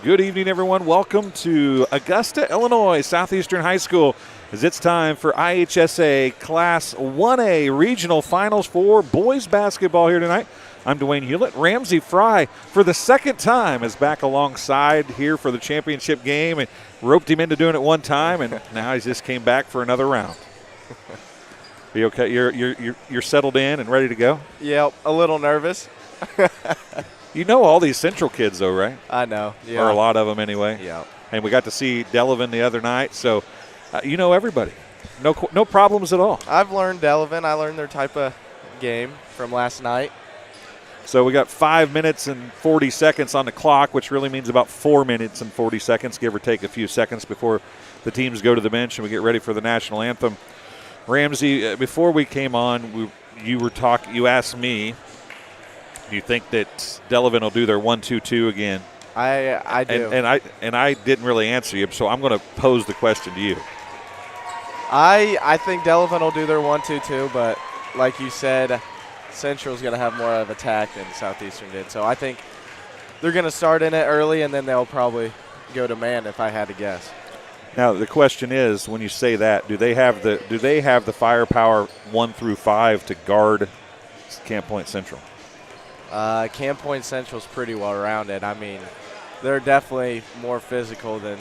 Good evening, everyone. Welcome to Augusta, Illinois, Southeastern High School, as it's time for IHSA Class 1A Regional Finals for boys basketball here tonight. I'm Dwayne Hulett. Ramsey Fry, for the second time, is back alongside here for the championship game, and roped him into doing it one time, and now he just came back for another round. Are you okay? You're settled in and ready to go? Yep, a little nervous. You know all these Central kids, though, right? I know, yeah. Or a lot of them anyway. Yeah. And we got to see Delavan the other night, so you know everybody. No problems at all. I've learned Delavan. I learned their type of game from last night. So we got 5 minutes and 40 seconds on the clock, which really means about 4 minutes and 40 seconds, give or take a few seconds before the teams go to the bench and we get ready for the national anthem. Ramsey, before we came on, you asked me, do you think that Delavan will do their 1-2-2 again? I do. And I didn't really answer you, so I'm going to pose the question to you. I think Delavan will do their 1-2-2, but like you said, Central's going to have more of attack than Southeastern did. So I think they're going to start in it early, and then they'll probably go to man if I had to guess. Now the question is, when you say that, do they have the firepower 1 through 5 to guard Camp Point Central? Camp Point Central's pretty well rounded. I mean, they're definitely more physical than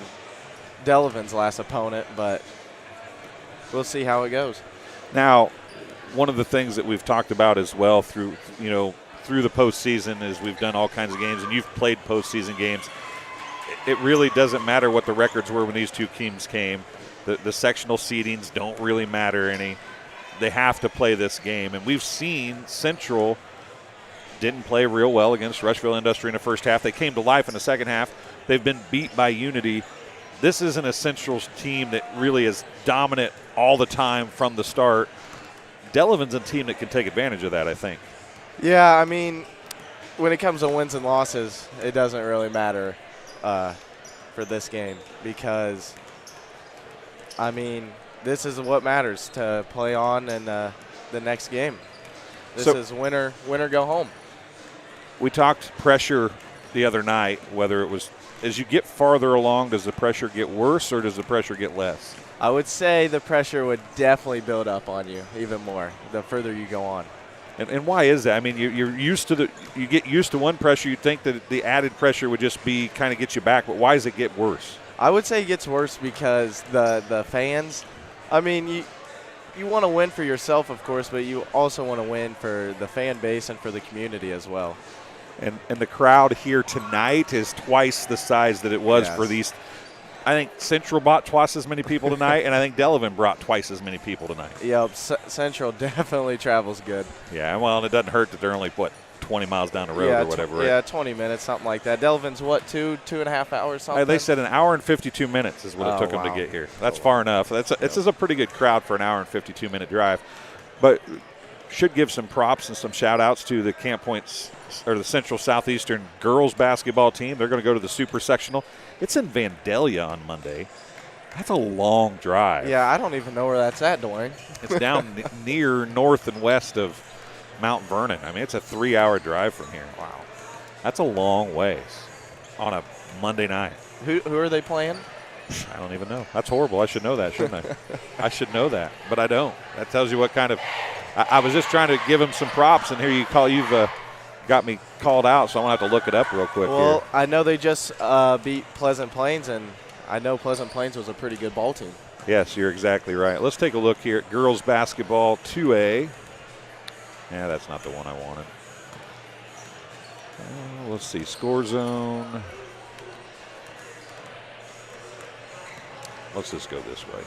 Delavan's last opponent, but we'll see how it goes. Now, one of the things that we've talked about as well through the postseason is we've done all kinds of games, and you've played postseason games. It really doesn't matter what the records were when these two teams came. The sectional seedings don't really matter any. They have to play this game, and we've seen Central didn't play real well against Rushville Industry in the first half. They came to life in the second half. They've been beat by Unity. This isn't a Central's team that really is dominant all the time from the start. Delavan's a team that can take advantage of that, I think. Yeah, I mean, when it comes to wins and losses, it doesn't really matter for this game because, I mean, this is what matters to play on in the next game. This is winner, go home. We talked pressure the other night, whether it was as you get farther along, does the pressure get worse or does the pressure get less? I would say the pressure would definitely build up on you even more the further you go on. And why is that? I mean, you get used to one pressure. You'd think that the added pressure would just be kind of get you back, but why does it get worse? I would say it gets worse because the fans, I mean, you want to win for yourself, of course, but you also want to win for the fan base and for the community as well. And the crowd here tonight is twice the size that it was for these. I think Central brought twice as many people tonight, and I think Delavan brought twice as many people tonight. Yep, Central definitely travels good. Yeah, well, and it doesn't hurt that they're only, 20 miles down the road or whatever, right? Yeah, 20 minutes, something like that. Delavan's, 2.5 hours, something? They said an hour and 52 minutes is what it took them to get here. That's far enough. This is a pretty good crowd for an hour and 52-minute drive. But should give some props and some shout-outs to the Camp Points or the Central Southeastern girls basketball team. They're going to go to the Super Sectional. It's in Vandalia on Monday. That's a long drive. Yeah, I don't even know where that's at, Dwayne. It's down near north and west of Mount Vernon. I mean, it's a 3-hour drive from here. Wow. That's a long ways on a Monday night. Who are they playing? I don't even know. That's horrible. I should know that, shouldn't I? I should know that, but I don't. That tells you what kind of – I was just trying to give him some props, and here you've got me called out, so I'm going to have to look it up real quick. Well, here. I know they just beat Pleasant Plains, and I know Pleasant Plains was a pretty good ball team. Yes, you're exactly right. Let's take a look here at girls basketball 2A. Yeah, that's not the one I wanted. Let's see, score zone. Let's just go this way.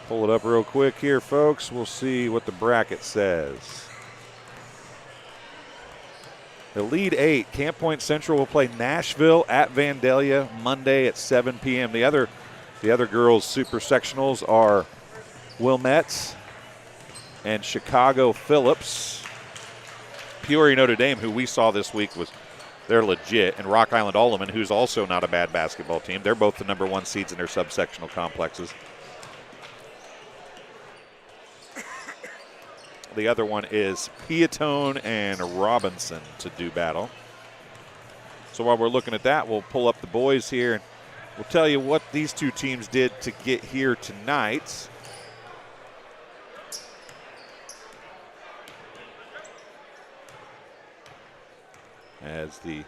Pull it up real quick here, folks. We'll see what the bracket says. The lead 8, Camp Point Central will play Nashville at Vandalia Monday at 7 p.m. The other girls' super sectionals are Wilmette and Chicago Phillips. Peoria Notre Dame, who we saw this week, they're legit, and Rock Island Alleman, who's also not a bad basketball team. They're both the number 1 seeds in their subsectional complexes. The other one is Piatone and Robinson to do battle. So while we're looking at that, we'll pull up the boys here, and we'll tell you what these two teams did to get here tonight. As the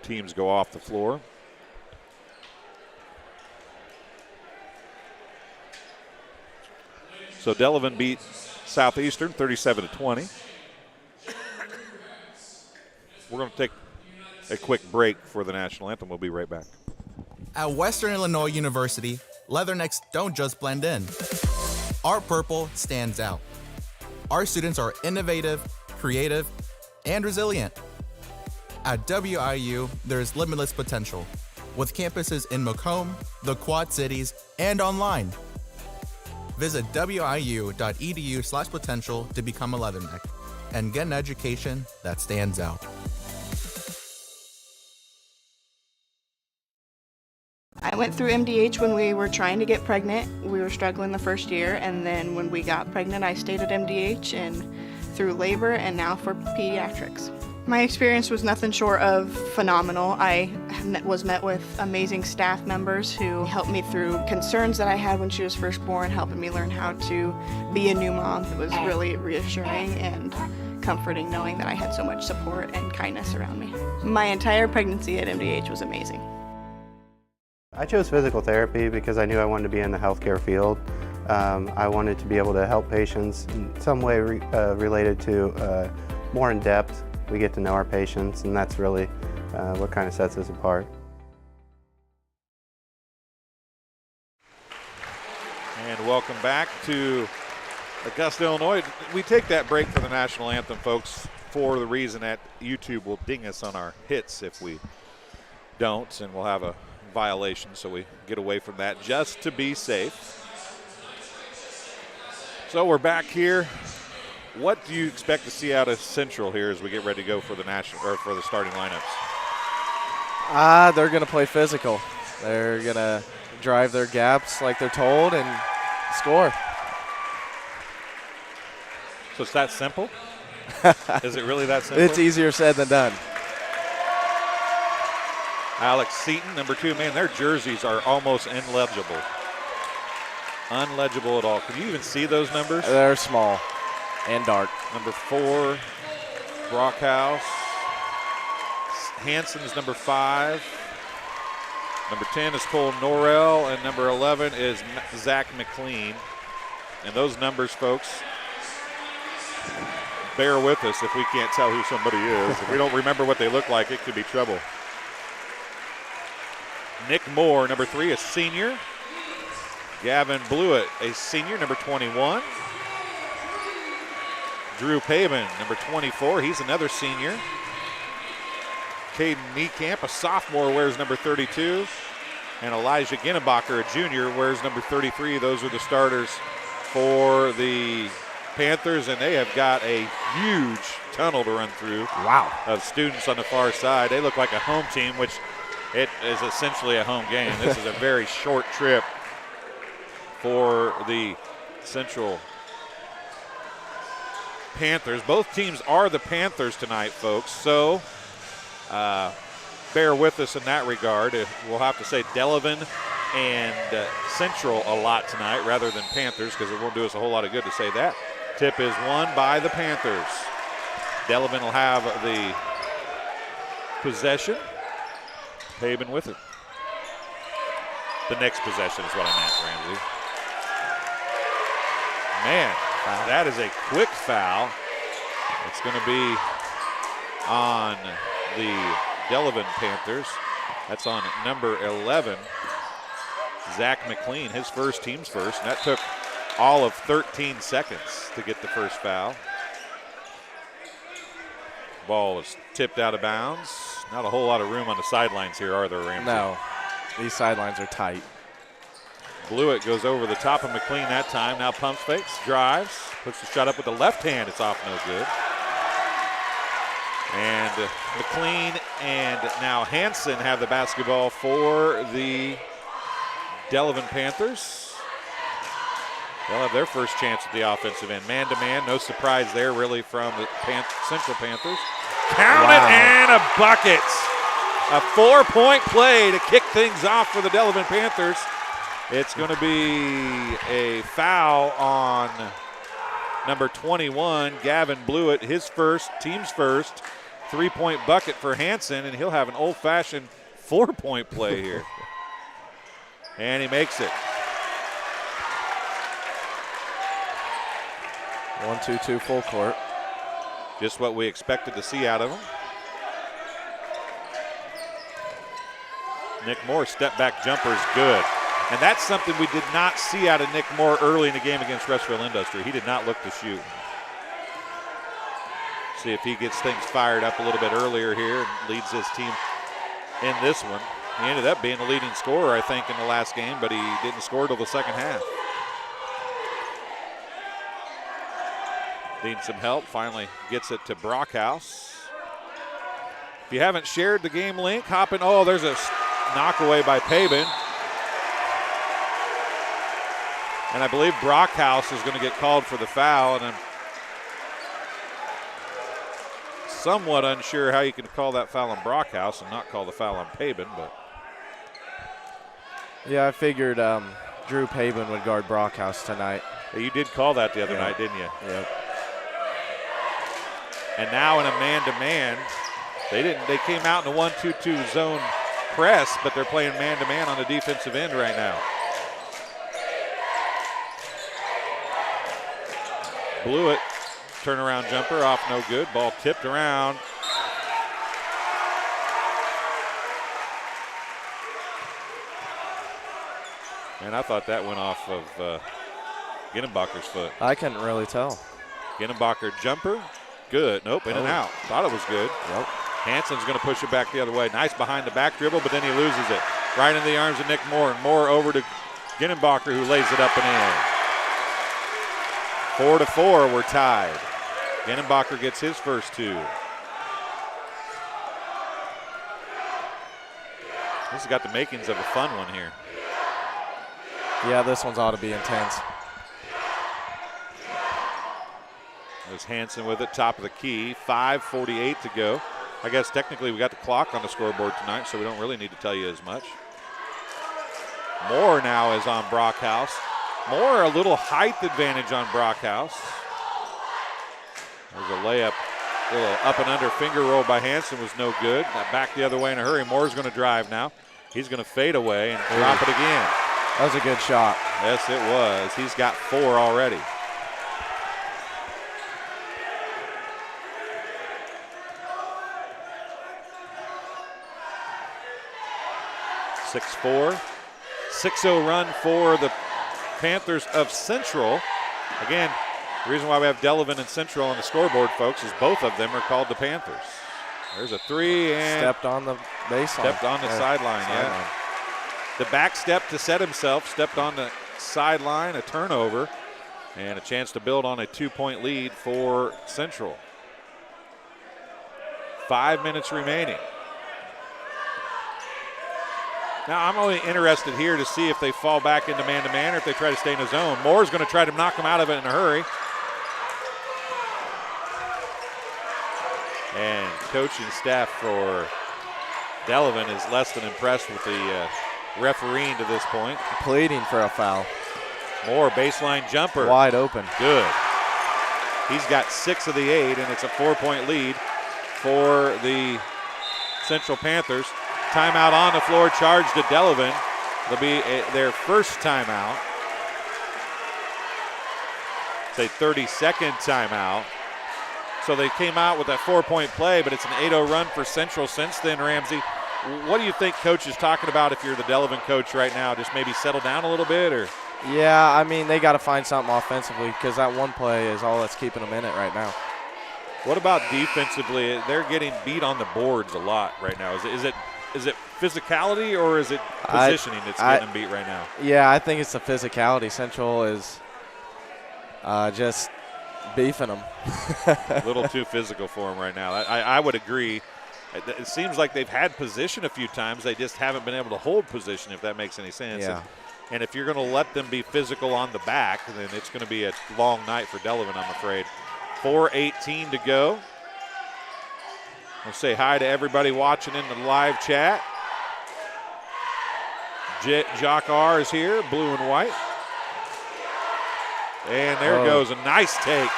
teams go off the floor. So Delavan beat Southeastern 37-20. We're going to take a quick break for the national anthem. We'll be right back. At Western Illinois University, Leathernecks don't just blend in. Our purple stands out. Our students are innovative, creative, and resilient. At WIU, there's limitless potential, with campuses in Macomb, the Quad Cities, and online. Visit wiu.edu/potential to become a Leatherneck and get an education that stands out. I went through MDH when we were trying to get pregnant. We were struggling the first year, and then when we got pregnant, I stayed at MDH and through labor and now for pediatrics. My experience was nothing short of phenomenal. I was met with amazing staff members who helped me through concerns that I had when she was first born, helping me learn how to be a new mom. It was really reassuring and comforting knowing that I had so much support and kindness around me. My entire pregnancy at MDH was amazing. I chose physical therapy because I knew I wanted to be in the healthcare field. I wanted to be able to help patients in some way related to more in depth. We get to know our patients, and that's really what kind of sets us apart. And welcome back to Augusta, Illinois. We take that break for the national anthem, folks, for the reason that YouTube will ding us on our hits if we don't, and we'll have a violation, so we get away from that just to be safe. So we're back here. What do you expect to see out of Central here as we get ready to go for the national or for the starting lineups? They're going to play physical. They're going to drive their gaps like they're told and score. So it's that simple? Is it really that simple? It's easier said than done. Alex Seaton, number 2. Man, their jerseys are almost illegible. Unlegible at all. Can you even see those numbers? They're small and dark. Number 4, Brockhouse. Hanson's number 5. Number 10 is Cole Norrell, and number 11 is Zach McLean. And those numbers, folks, bear with us if we can't tell who somebody is. If we don't remember what they look like, it could be trouble. Nick Moore, number 3, a senior. Gavin Blewett, a senior, number 21. Drew Pavin, number 24. He's another senior. Caden Niekamp, a sophomore, wears number 32. And Elijah Ginnebacher, a junior, wears number 33. Those are the starters for the Panthers, and they have got a huge tunnel to run through. Wow. Of students on the far side. They look like a home team, which it is essentially a home game. This is a very short trip for the Central Panthers. Both teams are the Panthers tonight, folks, so bear with us in that regard. We'll have to say Delavan and Central a lot tonight rather than Panthers, because it won't do us a whole lot of good to say that. Tip is won by the Panthers. Delavan will have the possession. Pavin with it. The next possession is what I meant, Ramsey. Man, that is a quick foul. It's going to be on the Delavan Panthers. That's on number 11, Zach McLean, his first, team's first. And that took all of 13 seconds to get the first foul. Ball is tipped out of bounds. Not a whole lot of room on the sidelines here, are there, Ramsey? No, these sidelines are tight. Blewett goes over the top of McLean that time. Now pump fakes, drives, puts the shot up with the left hand. It's off, no good. And McLean and now Hanson have the basketball for the Delavan Panthers. They'll have their first chance at the offensive end. Man-to-man, no surprise there really from the Central Panthers. Count it, and a bucket A 4-point play to kick things off for the Delavan Panthers. It's going to be a foul on number 21, Gavin Blewett, his first, team's first 3-point bucket for Hanson, and he'll have an old-fashioned 4-point play here. And he makes it. 1-2-2 full court. Just what we expected to see out of him. Nick Moore step-back jumper is good. And that's something we did not see out of Nick Moore early in the game against Rushville Industry. He did not look to shoot. See if he gets things fired up a little bit earlier here and leads his team in this one. He ended up being the leading scorer, I think, in the last game, but he didn't score till the second half. Needs some help, finally gets it to Brockhouse. If you haven't shared the game link, hop in. Oh, there's a knockaway by Pabin. And I believe Brockhouse is going to get called for the foul, and I'm somewhat unsure how you can call that foul on Brockhouse and not call the foul on Pabin, but. Yeah, I figured Drew Pabin would guard Brockhouse tonight. You did call that the other night, didn't you? Yep. And now in a man-to-man, they came out in a 1-2-2 zone press, but they're playing man-to-man on the defensive end right now. Blewett, turnaround jumper off, no good. Ball tipped around. And I thought that went off of Ginnenbacher's foot. I couldn't really tell. Ginnenbacher jumper, good. Nope, in and out. Thought it was good. Yep. Hanson's going to push it back the other way. Nice behind the back dribble, but then he loses it. Right in the arms of Nick Moore, and Moore over to Ginnenbacher, who lays it up and in. 4-4, we're tied. Ginnenbacher gets his first two. This has got the makings of a fun one here. Yeah, this one's ought to be intense. There's Hanson with it, top of the key. 5:48 to go. I guess technically we got the clock on the scoreboard tonight, so we don't really need to tell you as much. Moore now is on Brockhouse. Moore a little height advantage on Brockhouse. There's a layup, a little up and under finger roll by Hanson was no good. Now back the other way in a hurry. Moore's going to drive now. He's going to fade away and drop it again. That was a good shot. Yes, it was. He's got 4 already. (6-4). 6-0 run for the Panthers of Central. Again, the reason why we have Delavan and Central on the scoreboard, folks, is both of them are called the Panthers. There's a 3 and stepped on the baseline. Stepped on the sideline, yeah. The back step to set himself, stepped on the sideline, a turnover, and a chance to build on a 2-point lead for Central. 5 minutes remaining. Now, I'm only interested here to see if they fall back into man-to-man or if they try to stay in the zone. Moore's going to try to knock them out of it in a hurry. And coaching staff for Delavan is less than impressed with the refereeing to this point. Pleading for a foul. Moore, baseline jumper. Wide open. Good. He's got 6 of the 8, and it's a 4-point lead for the Central Panthers. Timeout on the floor, charged to Delavan. It'll be their first timeout. It's a 30-second timeout. So they came out with that 4-point play, but it's an 8-0 run for Central since then, Ramsey. What do you think Coach is talking about if you're the Delavan coach right now? Just maybe settle down a little bit? Or? Yeah, I mean, they got to find something offensively because that one play is all that's keeping them in it right now. What about defensively? They're getting beat on the boards a lot right now. Is it physicality or is it positioning that's getting them beat right now? Yeah, I think it's the physicality. Central is just beefing them. A little too physical for them right now. I would agree. It seems like they've had position a few times. They just haven't been able to hold position, if that makes any sense. Yeah. And if you're going to let them be physical on the back, then it's going to be a long night for Delavan, I'm afraid. 4:18 to go. We'll say hi to everybody watching in the live chat. Jock R is here, blue and white. And there goes a nice take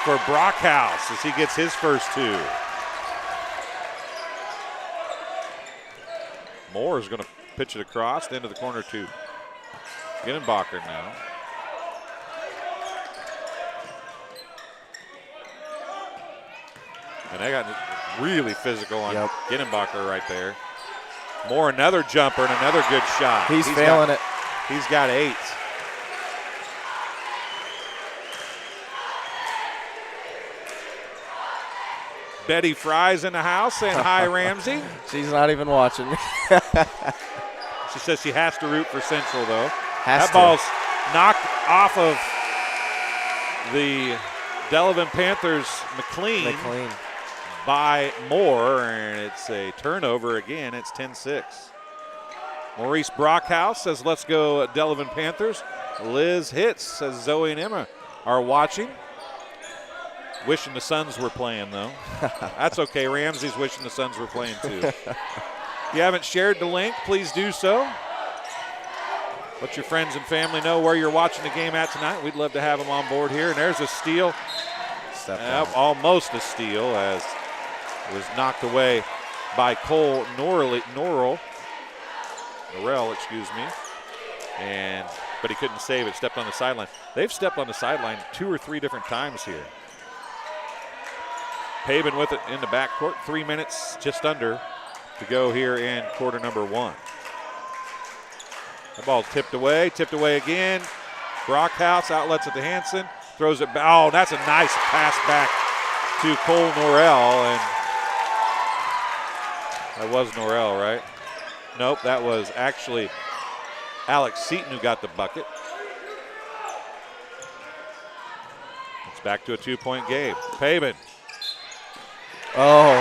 for Brockhouse as he gets his first two. Moore is going to pitch it across into the corner to Ginenbacher now. And they got really physical on Ginenbacher right there. Moore, another jumper and another good shot. He's failing it. He's got 8. Betty Fry's in the house saying hi, Ramsey. She's not even watching. She says she has to root for Central, though. That ball's knocked off of the Delavan Panthers' McLean by Moore, and it's a turnover again. It's 10-6. Maurice Brockhouse says, let's go Delavan Panthers. Liz Hitz says Zoe and Emma are watching. Wishing the Suns were playing, though. That's okay. Ramsey's wishing the Suns were playing, too. If you haven't shared the link, please do so. Let your friends and family know where you're watching the game at tonight. We'd love to have them on board here. And there's a steal. Almost a steal as it was knocked away by Cole Norrell, excuse me. But he couldn't save it, stepped on the sideline. They've stepped on the sideline 2 or 3 different times here. Paben with it in the backcourt. 3 minutes just under to go here in quarter number 1. The ball's tipped away again. Brockhouse outlets it to Hanson. Throws it back. Oh, that's a nice pass back to Cole Norrell. And that was Norrell, right? Nope, that was actually Alex Seaton who got the bucket. It's back to a 2-point game. Paben. Oh.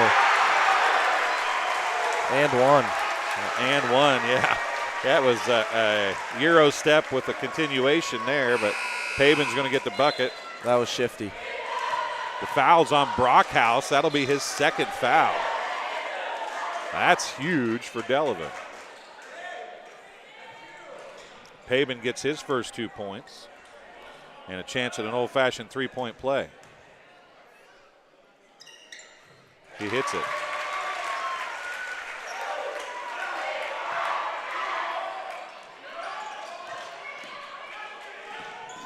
And one. Yeah. That was a Euro step with a continuation there, but Paben's going to get the bucket. That was shifty. The foul's on Brockhouse. That'll be his 2nd foul. That's huge for Delavan. Paben gets his first 2 points and a chance at an old-fashioned 3-point play. He hits it.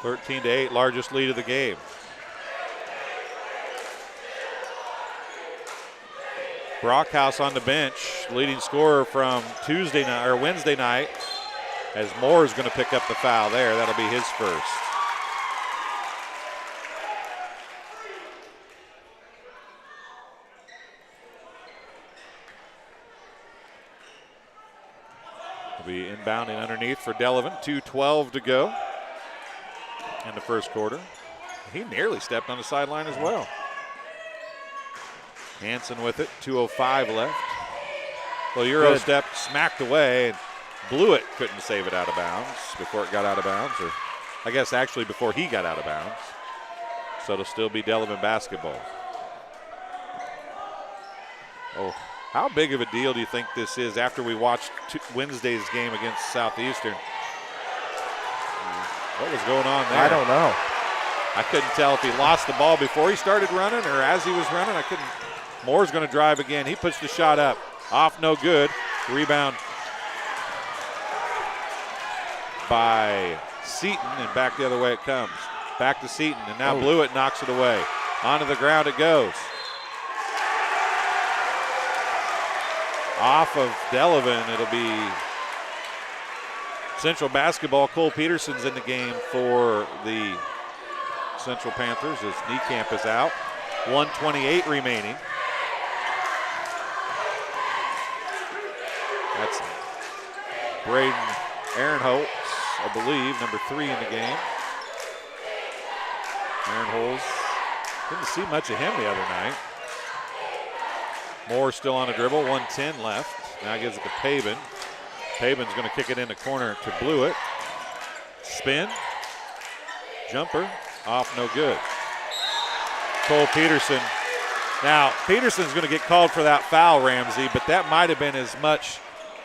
(13-8), largest lead of the game. Brockhouse on the bench, leading scorer from Wednesday night, as Moore is going to pick up the foul there. That'll be his first. Be inbounding underneath for Delavan. 2:12 to go in the first quarter. He nearly stepped on the sideline as well. Hanson with it. 2:05 left. Well, Euro step smacked away and Blewett couldn't save it out of bounds before it got out of bounds, or I guess actually before he got out of bounds. So it'll still be Delavan basketball. Oh. How big of a deal do you think this is after we watched Wednesday's game against Southeastern? What was going on there? I don't know. I couldn't tell if he lost the ball before he started running or as he was running. I couldn't. Moore's going to drive again. He puts the shot up. Off, no good. Rebound by Seaton, and back the other way it comes. Back to Seaton, and now Blewett knocks it away. Onto the ground it goes. Off of Delavan, it'll be Central basketball. Cole Peterson's in the game for the Central Panthers as Niekamp is out. 1:28 remaining. That's Braden Aaronholtz, I believe, number 3 in the game. Aaronholtz, didn't see much of him the other night. Moore still on a dribble, 1:10 left. Now gives it to Paben. Paben's going to kick it in the corner to Blewett. Spin. Jumper. Off, no good. Cole Peterson Now, Peterson's going to get called for that foul, Ramsey, but that might have been as much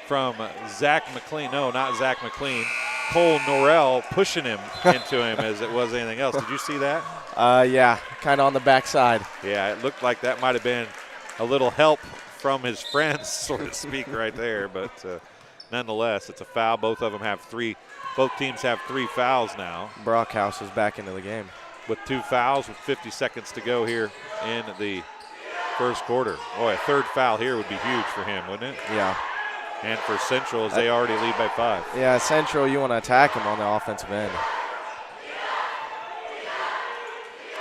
from Zach McLean. No, not Zach McLean. Cole Norrell pushing him into him as it was anything else. Did you see that? Yeah, kind of on the backside. Yeah, it looked like that might have been a little help from his friends, so to speak, right there. But nonetheless, it's a foul. Both teams have 3 fouls now. Brockhouse is back into the game. With 2 fouls with 50 seconds to go here in the first quarter. Boy, a third foul here would be huge for him, wouldn't it? Yeah. And for Central, as they already lead by 5. Yeah, Central, you want to attack him on the offensive end.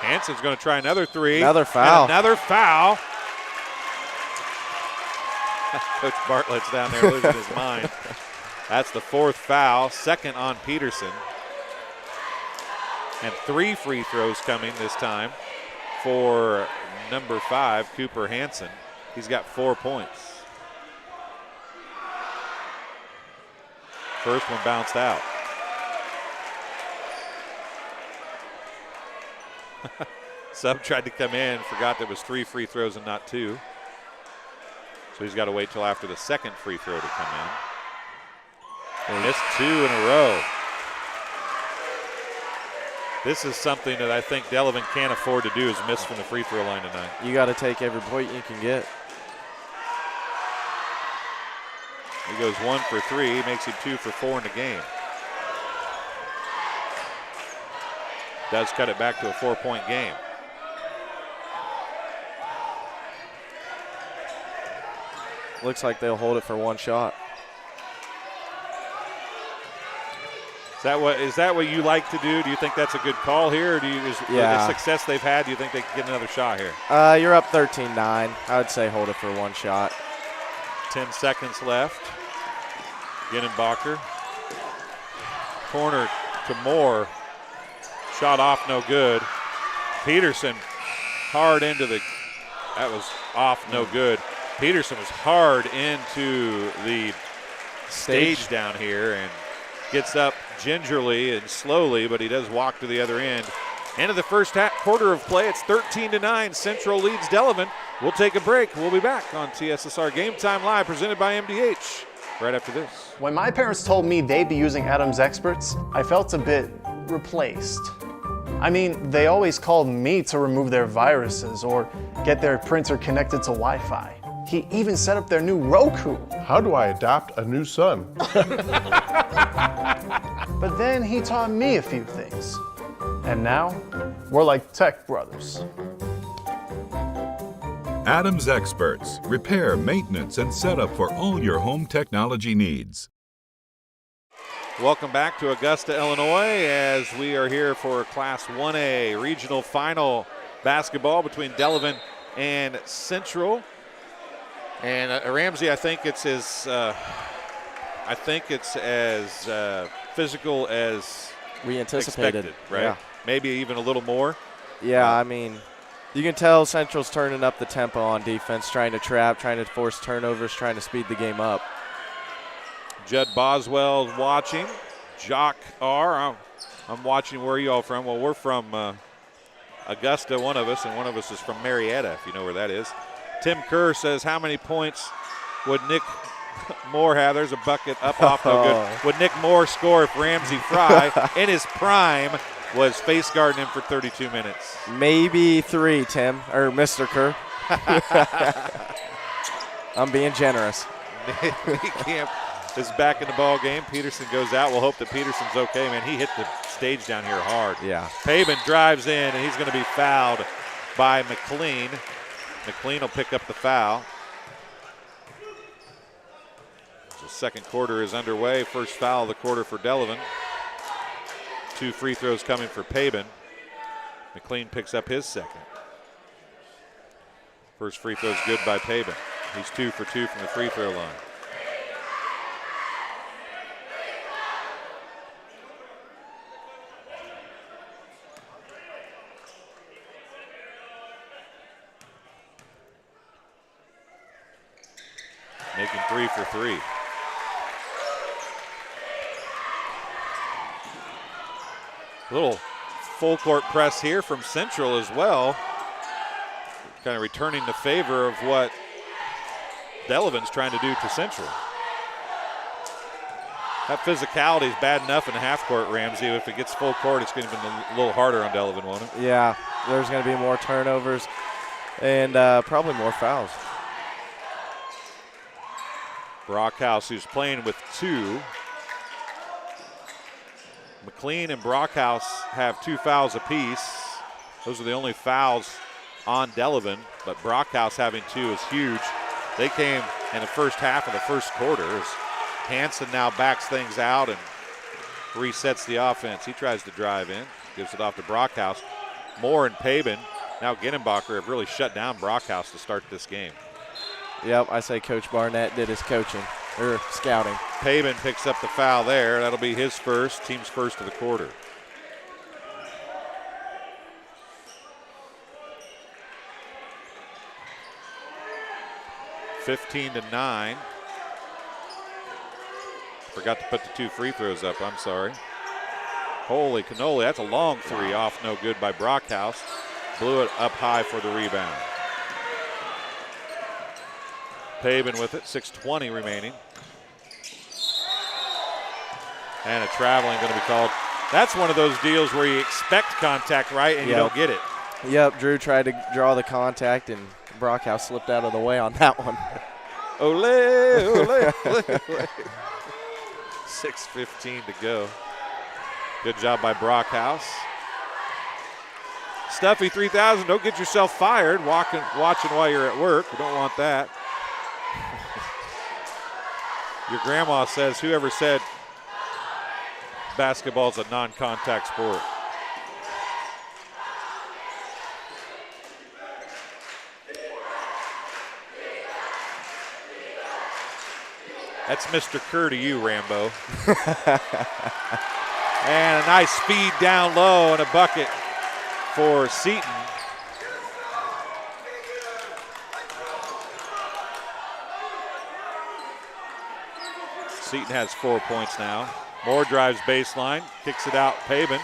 Hanson's going to try another 3. Another foul. And another foul. Coach Bartlett's down there losing his mind. That's the 4th foul, 2nd on Peterson. And 3 free throws coming this time for number 5, Cooper Hanson. He's got 4 points. First one bounced out. Sub tried to come in, forgot there was 3 free throws and not 2. So he's got to wait till after the 2nd free throw to come in. And missed 2 in a row. This is something that I think Delavan can't afford to do, is miss from the free throw line tonight. You got to take every point you can get. He goes 1 for 3, makes him 2 for 4 in the game. Does cut it back to a 4-point game. Looks like they'll hold it for 1 shot. Is that what you like to do? Do you think that's a good call here, or with the success they've had, do you think they can get another shot here? You're up 13-9. I would say hold it for 1 shot. 10 seconds left. Ginnenbacher. Corner to Moore. Shot off, no good. Peterson hard into that was off, no good. Peterson was hard into the stage down here and gets up gingerly and slowly, but he does walk to the other end. End of the first quarter of play. It's 13-9. Central leads Delavan. We'll take a break. We'll be back on TSSR Game Time Live, presented by MDH, right after this. When my parents told me they'd be using Adams Experts, I felt a bit replaced. I mean, they always called me to remove their viruses or get their printer connected to Wi-Fi. He even set up their new Roku. How do I adopt a new son? But then he taught me a few things. And now, we're like tech brothers. Adams Experts. Repair, maintenance, and setup for all your home technology needs. Welcome back to Augusta, Illinois, as we are here for Class 1A regional final basketball between Delavan and Central. And Ramsey, I think it's as physical as we anticipated, expected, right? Yeah. Maybe even a little more. Yeah, I mean, you can tell Central's turning up the tempo on defense, trying to trap, trying to force turnovers, trying to speed the game up. Judd Boswell's watching. Jock R. I'm watching. Where are you all from? Well, we're from Augusta, one of us, and one of us is from Marietta, if you know where that is. Tim Kerr says, how many points would Nick Moore have? There's a bucket up off, no good. Would Nick Moore score if Ramsey Fry, in his prime, was face guarding him for 32 minutes? Maybe 3, Tim, or Mr. Kerr. I'm being generous. Camp is back in the ball game. Peterson goes out. We'll hope that Peterson's okay, man. He hit the stage down here hard. Yeah. Pabin drives in, and he's going to be fouled by McLean. McLean will pick up the foul. The second quarter is underway. First foul of the quarter for Delavan. 2 free throws coming for Pabin. McLean picks up his second. First free throw's good by Pabin. He's 2 for 2 from the free throw line. Making 3 for 3. Little full court press here from Central as well. kind of returning the favor of what Delavan's trying to do to Central. That physicality is bad enough in the half court, Ramsey. If it gets full court, it's going to be a little harder on Delavan, won't it? Yeah, there's going to be more turnovers and probably more fouls. Brockhouse, who's playing with 2. McLean and Brockhouse have 2 fouls apiece. Those are the only fouls on Delavan, but Brockhouse having 2 is huge. They came in the first half of the first quarter as Hansen now backs things out and resets the offense. He tries to drive in, gives it off to Brockhouse. Moore and Pabin, now Ginnenbacher, have really shut down Brockhouse to start this game. Yep, I say Coach Barnett did his coaching, or scouting. Pabin picks up the foul there. That'll be his first, team's first of the quarter. (15-9). Forgot to put the 2 free throws up, I'm sorry. Holy cannoli, that's a long 3 off, no good by Brockhouse. Blew it up high for the rebound. Pabin with it, 6:20 remaining. And a traveling going to be called. That's one of those deals where you expect contact, right, and you don't get it. Yep, Drew tried to draw the contact, and Brockhouse slipped out of the way on that one. Ole, ole, ole, ole. 6:15 to go. Good job by Brockhouse. Stuffy 3000, don't get yourself fired watching while you're at work. We don't want that. Your grandma says, whoever said basketball's a non-contact sport? That's Mr. Kerr to you, Rambo. And a nice feed down low and a bucket for Seton. Seton has 4 points now. Moore drives baseline, kicks it out, Pabin.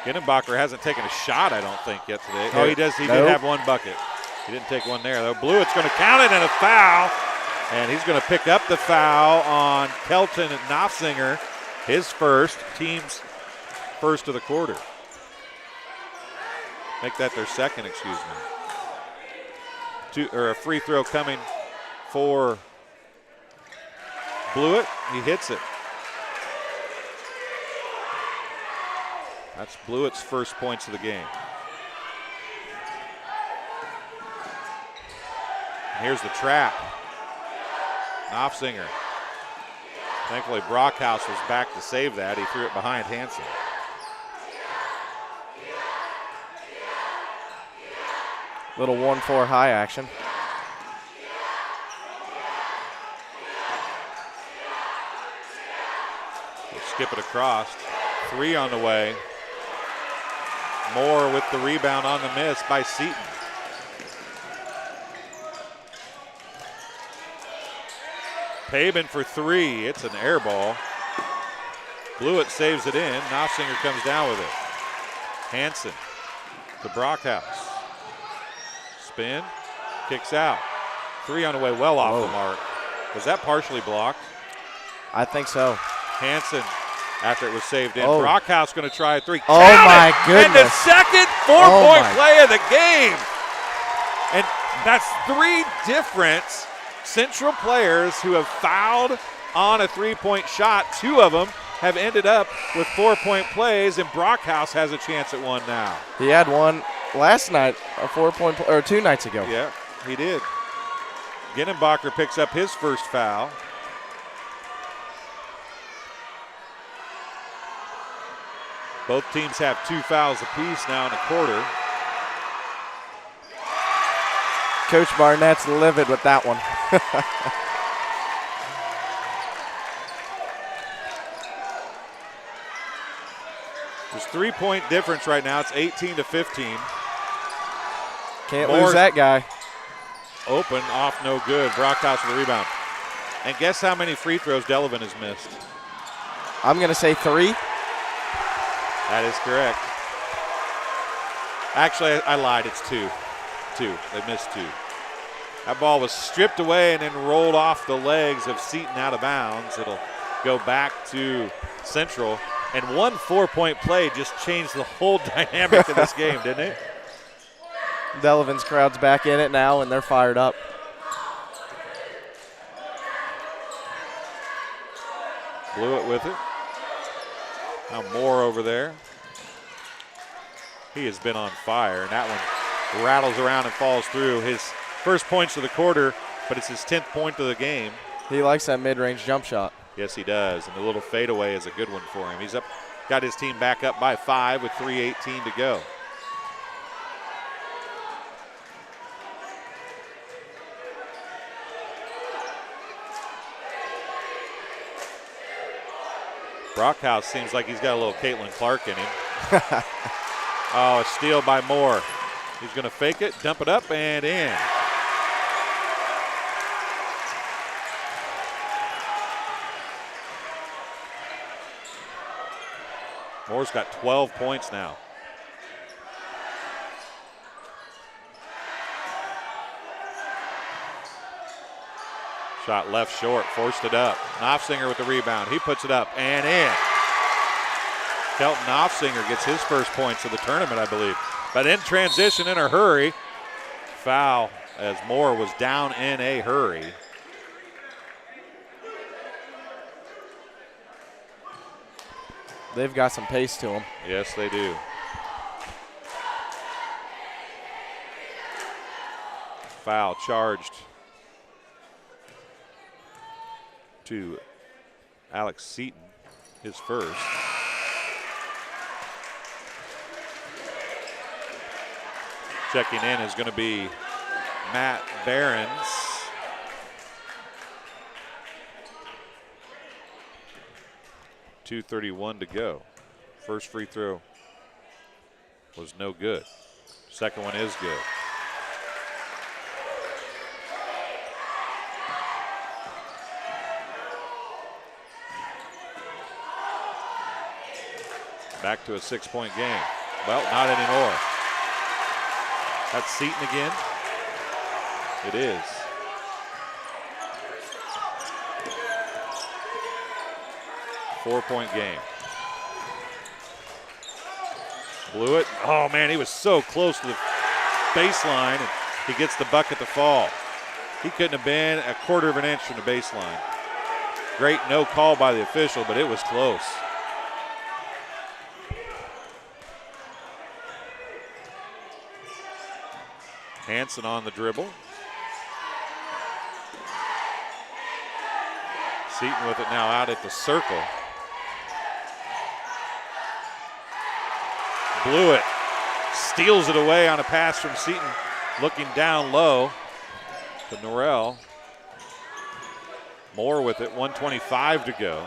Ginnenbacher hasn't taken a shot, I don't think, yet today. Oh, he does. He did have 1 bucket. He didn't take one there, though. Blewett's going to count it and a foul. And he's going to pick up the foul on Kelton Knopfsinger, his first, team's first of the quarter. Make that their second, excuse me. A free throw coming for Blewett. He hits it. That's Blewett's first points of the game. And here's the trap. Knopfsinger. Thankfully, Brockhouse was back to save that. He threw it behind Hansen. Little 1-4 high action. We'll skip it across. 3 on the way. Moore with the rebound on the miss by Seton. Pabin for 3. It's an air ball. Blewett saves it in. Knopfsinger comes down with it. Hansen to Brockhouse. Spin. Kicks out. 3 on the way, well off the mark. Was that partially blocked? I think so. Hansen, after it was saved in. Brockhouse going to try a 3. Oh, my goodness. And the second 4-point play of the game. And that's 3 different Central players who have fouled on a 3-point shot. 2 of them have ended up with 4-point plays, and Brockhouse has a chance at one now. He had one last night, a 4-point play, or 2 nights ago. Yeah, he did. Ginnenbacher picks up his first foul. Both teams have 2 fouls apiece now in the quarter. Coach Barnett's livid with that one. There's 3-point difference right now. It's 18-15. Can't lose that guy. Open, off, no good. Brockhouse with the rebound. And guess how many free throws Delavan has missed? I'm going to say 3. That is correct. Actually, I lied. It's 2. two. They missed two. That ball was stripped away and then rolled off the legs of Seton out of bounds. It'll go back to Central. And one 4-point play just changed the whole dynamic of this game, didn't it? Delavan's crowd's back in it now, and they're fired up. Blew it with it. Now Moore over there. He has been on fire, and that one rattles around and falls through. His first points of the quarter, but it's his 10th point of the game. He likes that mid-range jump shot. Yes, he does, and the little fadeaway is a good one for him. He's got his team back up by 5 with 3:18 to go. Brockhouse seems like he's got a little Caitlin Clark in him. Oh, a steal by Moore. He's going to fake it, dump it up, and in. Moore's got 12 points now. Shot left short, forced it up. Knopfsinger with the rebound. He puts it up and in. Kelton Knopfsinger gets his first points of the tournament, I believe. But in transition, in a hurry. Foul as Moore was down in a hurry. They've got some pace to them. Yes, they do. Foul charged to Alex Seton, his first. Checking in is going to be Matt Behrens. .231 to go. First free throw was no good. Second one is good. Back to a 6-point game. Well, not anymore. That's Seton again. It is. Four-point game. Blew it. Oh, man, he was so close to the baseline, and he gets the bucket to fall. He couldn't have been a quarter of an inch from the baseline. Great no call by the official, but it was close. Hansen on the dribble. Seton with it now out at the circle. Blew it. Steals it away on a pass from Seton. Looking down low to Norrell. Moore with it, 1:25 to go.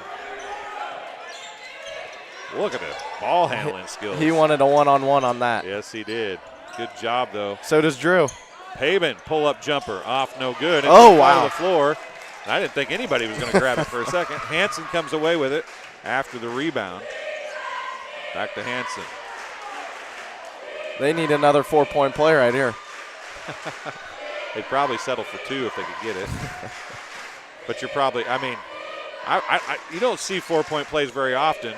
Look at the ball handling skills. He wanted a one-on-one on that. Yes, he did. Good job, though. So does Drew. Pavin, pull-up jumper, off, no good. Oh, Out wow. of the floor. I didn't think anybody was going to grab it for a second. Hansen comes away with it after the rebound. Back to Hansen. They need another 4-point play right here. They'd probably settle for 2 if they could get it. But you're probably, I mean, you don't see 4-point plays very often.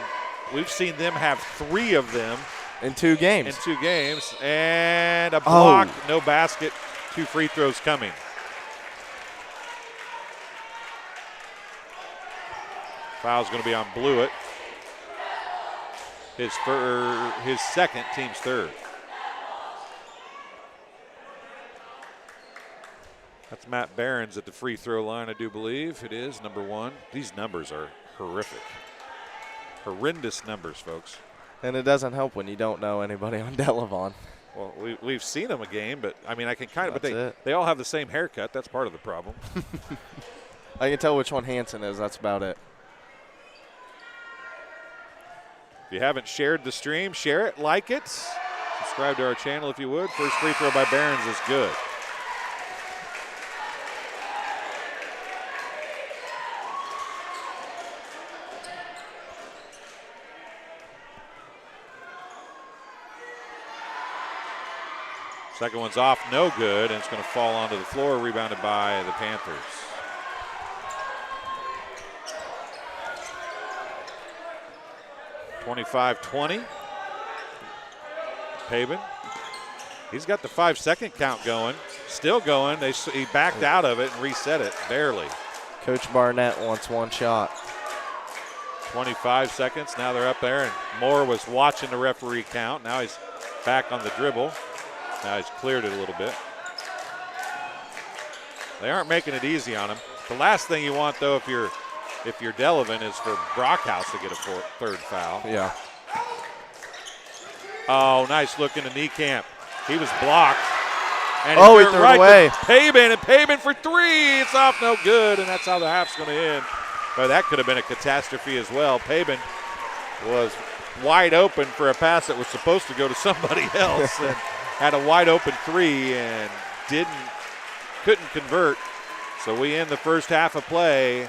We've seen them have 3 of them. In 2 games. And a block, no basket, 2 free throws coming. Foul's going to be on Blewett. His second, team's third. That's Matt Behrens at the free throw line, I do believe. It is, number 1. These numbers are horrific. Horrendous numbers, folks. And it doesn't help when you don't know anybody on Delavan. Well, we've seen them a game, but I mean, I can kind of, That's but they all have the same haircut. That's part of the problem. I can tell which one Hansen is. That's about it. If you haven't shared the stream, share it, like it. Subscribe to our channel if you would. First free throw by Behrens is good. Second one's off, no good, and it's going to fall onto the floor, rebounded by the Panthers. (25-20). Pabin. He's got the 5-second count going. Still going. He backed out of it and reset it, barely. Coach Barnett wants one shot. 25 seconds. Now they're up there, and Moore was watching the referee count. Now he's back on the dribble. Now he's cleared it a little bit. They aren't making it easy on him. The last thing you want, though, if you're Delavan, is for Brockhouse to get a third foul. Yeah. Oh, nice look into Niekamp. He was blocked. And he threw it right away. Pabin, and Pabin for three. It's off, no good, and that's how the half's going to end. But that could have been a catastrophe as well. Pabin was wide open for a pass that was supposed to go to somebody else, and had a wide open three and couldn't convert. So we end the first half of play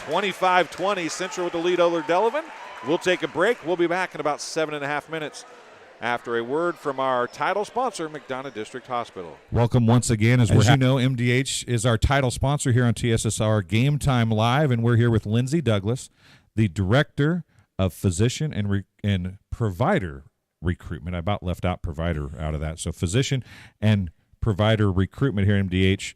25-20, Central with the lead over Delavan. We'll take a break. We'll be back in about 7.5 minutes after a word from our title sponsor, McDonough District Hospital. Welcome once again. As you know, MDH is our title sponsor here on TSSR Game Time Live, and we're here with Lindsay Douglas, the Director of Physician and Provider Recruitment. I about left out provider out of that. So physician and provider recruitment here at MDH.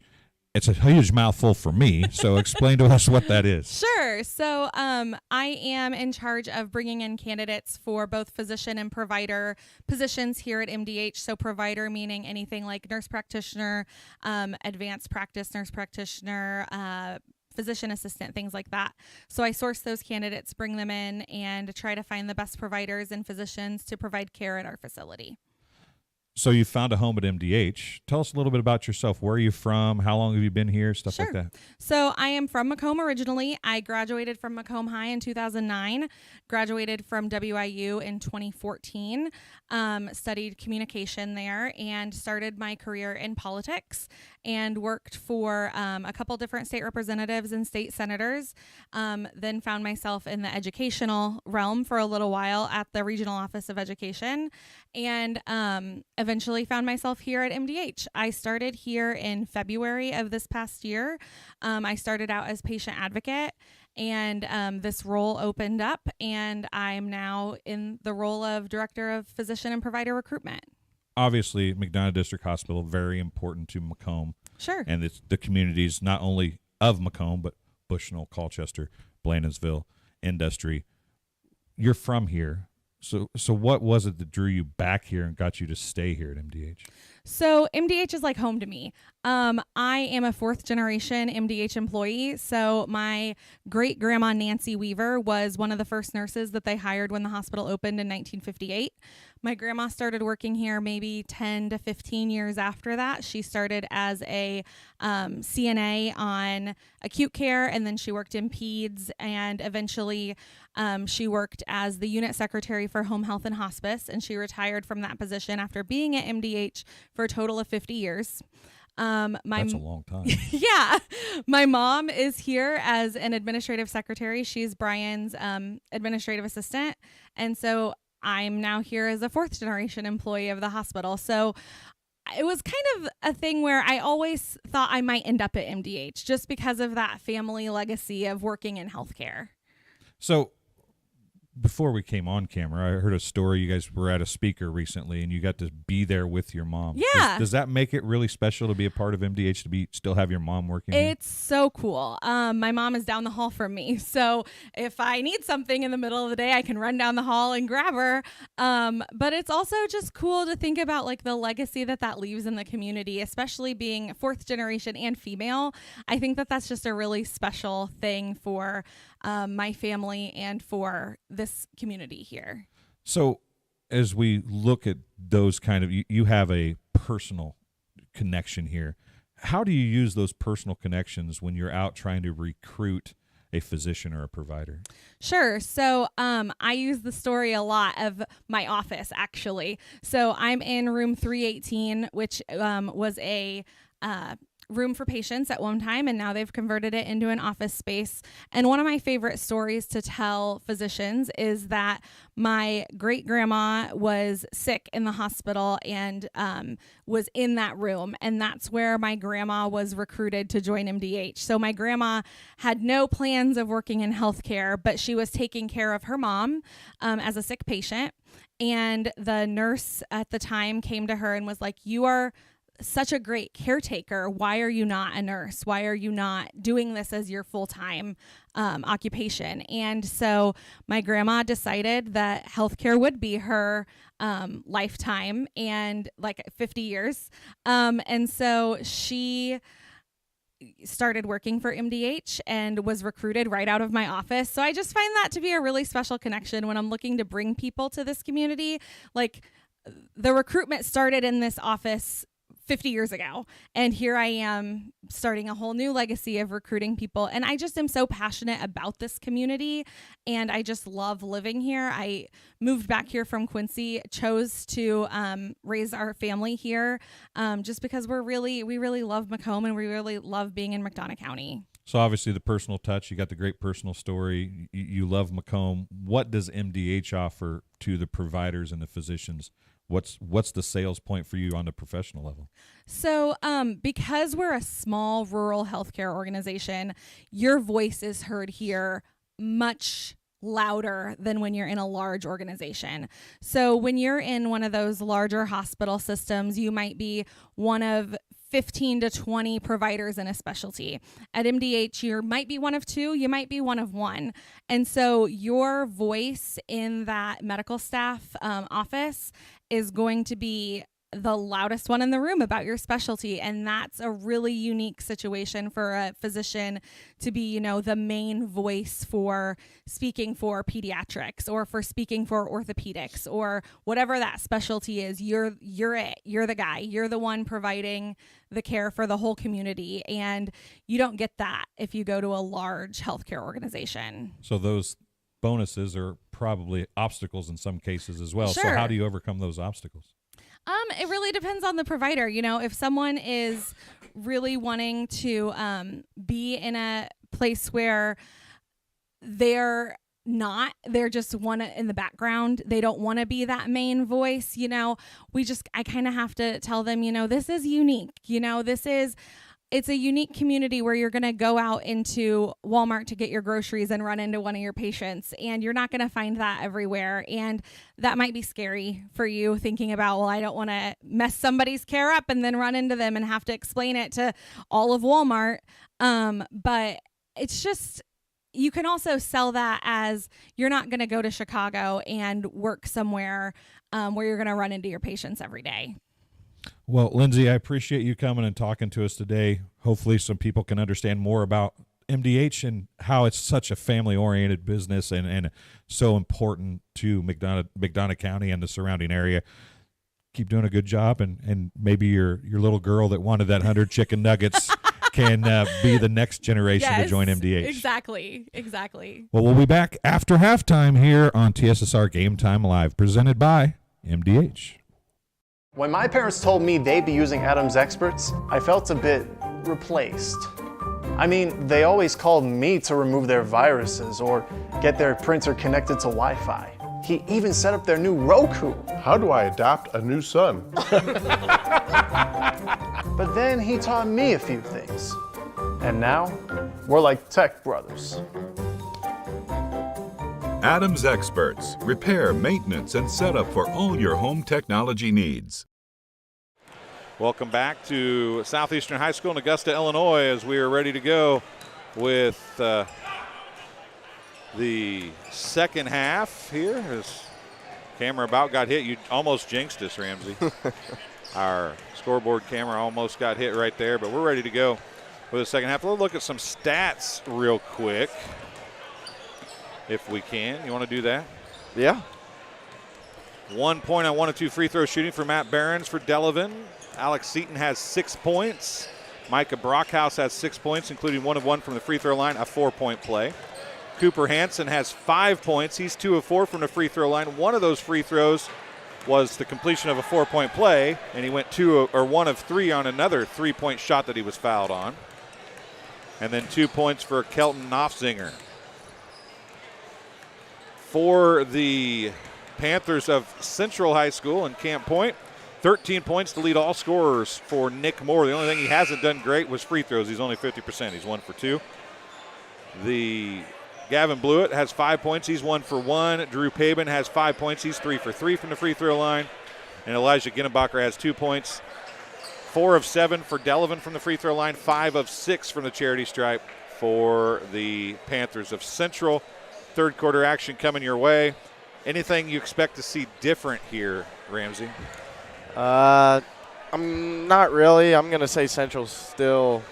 It's a huge mouthful for me, so explain to us what that is. Sure. So I am in charge of bringing in candidates for both physician and provider positions here at MDH. So provider meaning anything like nurse practitioner, advanced practice nurse practitioner, physician assistant, things like that. So I source those candidates, bring them in, and try to find the best providers and physicians to provide care at our facility. So you found a home at MDH. Tell us a little bit about yourself. Where are you from? How long have you been here? Stuff like that. So I am from Macomb originally. I graduated from Macomb High in 2009, graduated from WIU in 2014, studied communication there, and started my career in politics and worked for a couple different state representatives and state senators. Then found myself in the educational realm for a little while at the Regional Office of Education, and eventually found myself here at MDH. I started here in February of this past year. I started out as patient advocate, and this role opened up, and I'm now in the role of Director of Physician and Provider Recruitment. Obviously, McDonough District Hospital, very important to Macomb. Sure. And it's the communities not only of Macomb, but Bushnell, Colchester, Blandonsville, Industry. You're from here. So what was it that drew you back here and got you to stay here at MDH? So MDH is like home to me. I am a fourth generation MDH employee. So my great grandma Nancy Weaver was one of the first nurses that they hired when the hospital opened in 1958. My grandma started working here maybe 10 to 15 years after that. She started as a CNA on acute care, and then she worked in peds, and eventually she worked as the unit secretary for home health and hospice, and she retired from that position after being at MDH for a total of 50 years. That's a long time. Yeah. My mom is here as an administrative secretary. She's Brian's administrative assistant. And so I'm now here as a fourth generation employee of the hospital. So it was kind of a thing where I always thought I might end up at MDH just because of that family legacy of working in healthcare. So before we came on camera, I heard a story. You guys were at a speaker recently, and you got to be there with your mom. Yeah. Does that make it really special to be a part of MDH, to still have your mom working here? It's so cool. My mom is down the hall from me. So if I need something in the middle of the day, I can run down the hall and grab her. But it's also just cool to think about like the legacy that leaves in the community, especially being fourth generation and female. I think that's just a really special thing for my family and for this community here. So as we look at those kind of, you have a personal connection here. How do you use those personal connections when you're out trying to recruit a physician or a provider? Sure. So I use the story a lot of my office, actually. So I'm in room 318, which was a room for patients at one time, and now they've converted it into an office space. And one of my favorite stories to tell physicians is that my great-grandma was sick in the hospital and was in that room, and that's where my grandma was recruited to join MDH. So my grandma had no plans of working in healthcare, but she was taking care of her mom as a sick patient. And the nurse at the time came to her and was like, "You are such a great caretaker. Why are you not a nurse? Why are you not doing this as your full-time occupation?" And so my grandma decided that healthcare would be her lifetime and like 50 years. And so she started working for MDH and was recruited right out of my office. So I just find that to be a really special connection when I'm looking to bring people to this community. Like, the recruitment started in this office 50 years ago, and here I am starting a whole new legacy of recruiting people. And I just am so passionate about this community, and I just love living here. I moved back here from Quincy, chose to raise our family here just because we really love Macomb, and we really love being in McDonough County. So obviously the personal touch, you got the great personal story. You love Macomb. What does MDH offer to the providers and the physicians? What's the sales point for you on the professional level? So because we're a small rural healthcare organization, your voice is heard here much louder than when you're in a large organization. So when you're in one of those larger hospital systems, you might be one of 15 to 20 providers in a specialty. At MDH, you might be one of 2, you might be one of 1. And so your voice in that medical staff office is going to be the loudest one in the room about your specialty. And that's a really unique situation for a physician to be, the main voice for speaking for pediatrics or for speaking for orthopedics or whatever that specialty is. You're it. You're the guy. You're the one providing the care for the whole community. And you don't get that if you go to a large healthcare organization. So those bonuses are probably obstacles in some cases as well. Sure. So how do you overcome those obstacles? It really depends on the provider. If someone is really wanting to be in a place where they're just want to in the background, they don't want to be that main voice, I kind of have to tell them, this is unique. It's a unique community where you're going to go out into Walmart to get your groceries and run into one of your patients, and you're not going to find that everywhere. And that might be scary for you, thinking about, well, I don't want to mess somebody's care up and then run into them and have to explain it to all of Walmart. But it's just, you can also sell that as you're not going to go to Chicago and work somewhere where you're going to run into your patients every day. Well, Lindsay, I appreciate you coming and talking to us today. Hopefully some people can understand more about MDH and how it's such a family-oriented business and so important to McDonough County and the surrounding area. Keep doing a good job, and maybe your little girl that wanted that 100 chicken nuggets can be the next generation to join MDH. Exactly. Well, we'll be back after halftime here on TSSR Game Time Live, presented by MDH. When my parents told me they'd be using Adam's experts, I felt a bit replaced. I mean, they always called me to remove their viruses or get their printer connected to Wi-Fi. He even set up their new Roku. How do I adopt a new son? But then he taught me a few things. And now, we're like tech brothers. Adam's Experts. Repair, maintenance, and setup for all your home technology needs. Welcome back to Southeastern High School in Augusta, Illinois, as we are ready to go with the second half here. As camera about got hit. You almost jinxed us, Ramsey. Our scoreboard camera almost got hit right there, but we're ready to go with the second half. Let's look at some stats real quick, if we can. You want to do that? Yeah. 1 point on 1 of 2 free throw shooting for Matt Behrens for Delavan. Alex Seaton has 6 points. Micah Brockhouse has 6 points, including 1 of 1 from the free throw line, a 4-point play. Cooper Hansen has 5 points. He's 2 of 4 from the free throw line. One of those free throws was the completion of a 4-point play, and he went 1 of 3 on another 3-point shot that he was fouled on. And then 2 points for Kelton Knopfzinger. For the Panthers of Central High School in Camp Point, 13 points to lead all scorers for Nick Moore. The only thing he hasn't done great was free throws. He's only 50%. He's 1 for 2. The Gavin Blewett has 5 points. He's 1 for 1. Drew Pabin has 5 points. He's 3 for 3 from the free throw line. And Elijah Ginnebacher has 2 points. 4 of 7 for Delavan from the free throw line. 5 of 6 from the charity stripe for the Panthers of Central. Third quarter action coming your way. Anything you expect to see different here, Ramsey? I'm not really. I'm going to say Central still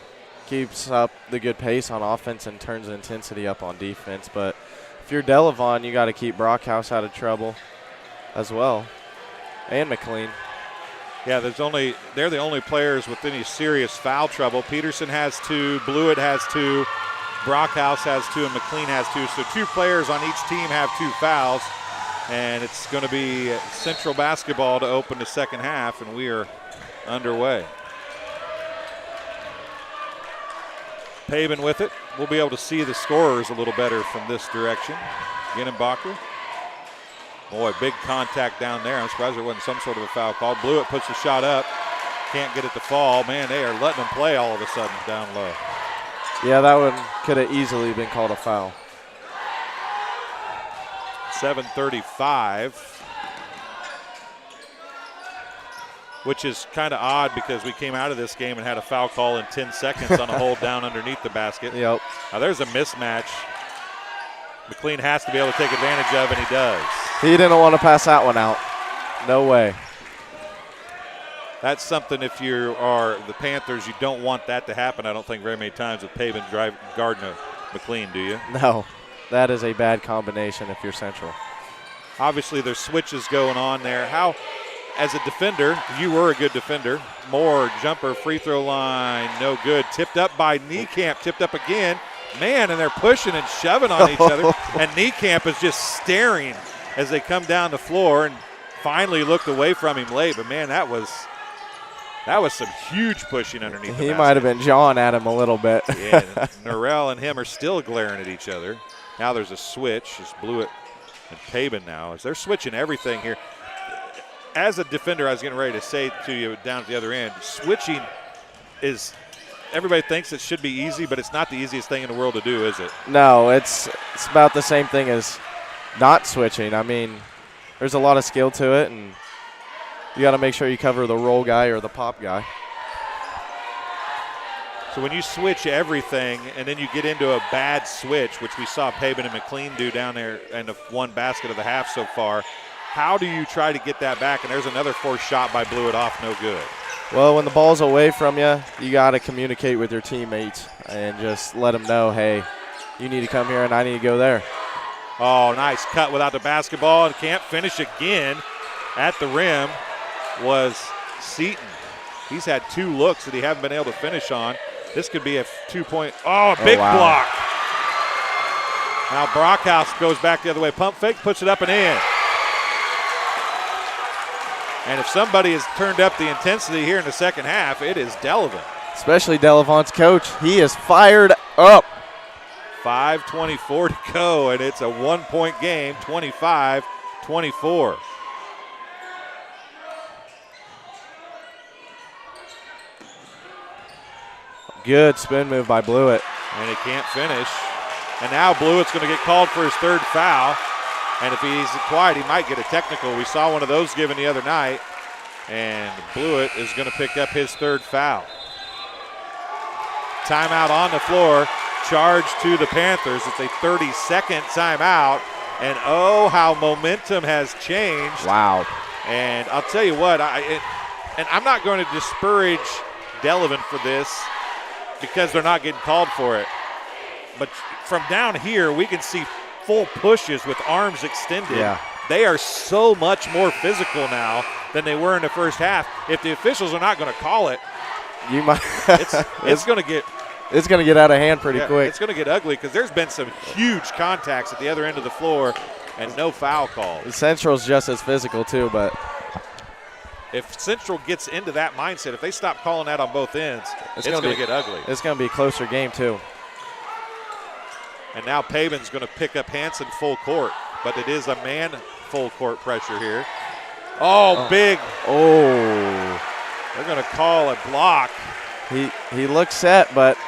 keeps up the good pace on offense and turns the intensity up on defense. But if you're Delavan, you got to keep Brockhouse out of trouble as well, and McLean. Yeah, they're the only players with any serious foul trouble. Peterson has 2, Blewett has 2, Brockhouse has 2, and McLean has 2. So 2 players on each team have 2 fouls. And it's going to be Central basketball to open the second half, and we are underway. Pabin with it. We'll be able to see the scorers a little better from this direction. Ginnebacher. Boy, big contact down there. I'm surprised there wasn't some sort of a foul called. Blewett puts the shot up. Can't get it to fall. Man, they are letting them play all of a sudden down low. Yeah, that one could have easily been called a foul. 7:35, which is kind of odd because we came out of this game and had a foul call in 10 seconds on a hold down underneath the basket. Yep. Now there's a mismatch. McLean has to be able to take advantage of, and he does. He didn't want to pass that one out. No way. That's something, if you are the Panthers, you don't want that to happen, I don't think, very many times with Pabin guarding McLean, do you? No. That is a bad combination if you're Central. Obviously, there's switches going on there. How, as a defender, you were a good defender. Moore, jumper, free throw line, no good. Tipped up by Niekamp, tipped up again. Man, and they're pushing and shoving on each other. And Niekamp is just staring as they come down the floor and finally looked away from him late. But, man, that was some huge pushing underneath the basket. He might have been jawing at him a little bit. Yeah, Norrell and him are still glaring at each other. Now there's a switch. It's Blewett and Pabin now. As they're switching everything here. As a defender, I was getting ready to say to you down at the other end, switching is – everybody thinks it should be easy, but it's not the easiest thing in the world to do, is it? No, it's about the same thing as not switching. I mean, there's a lot of skill to it, and you got to make sure you cover the roll guy or the pop guy. So when you switch everything and then you get into a bad switch, which we saw Pabin and McLean do down there in the one basket of the half so far, how do you try to get that back? And there's another forced shot by Blewett off, no good. Well, when the ball's away from you, you got to communicate with your teammates and just let them know, hey, you need to come here and I need to go there. Oh, nice cut without the basketball, and can't finish again at the rim was Seaton. He's had 2 looks that he haven't been able to finish on. This could be a 2-point. Oh, a big block. Now Brockhouse goes back the other way. Pump fake, puts it up and in. And if somebody has turned up the intensity here in the second half, it is Delavan. Especially Delavan's coach. He is fired up. 5:24 to go, and it's a 1-point game, 25-24. Good spin move by Blewett. And he can't finish. And now Blewett's going to get called for his 3rd foul. And if he's quiet, he might get a technical. We saw one of those given the other night. And Blewett is going to pick up his 3rd foul. Timeout on the floor. Charge to the Panthers. It's a 30-second timeout. And oh, how momentum has changed. Wow. And I'll tell you what, and I'm not going to discourage Delavan for this, because they're not getting called for it. But from down here, we can see full pushes with arms extended. Yeah. They are so much more physical now than they were in the first half. If the officials are not going to call it, you might. it's going to get. It's going to get out of hand pretty quick. It's going to get ugly because there's been some huge contacts at the other end of the floor and no foul calls. Central's just as physical too, but if Central gets into that mindset, if they stop calling that on both ends, it's going to get ugly. It's going to be a closer game, too. And now Paben's going to pick up Hansen full court, but it is a man full court pressure here. Oh, big. Oh. They're going to call a block. He looks set, but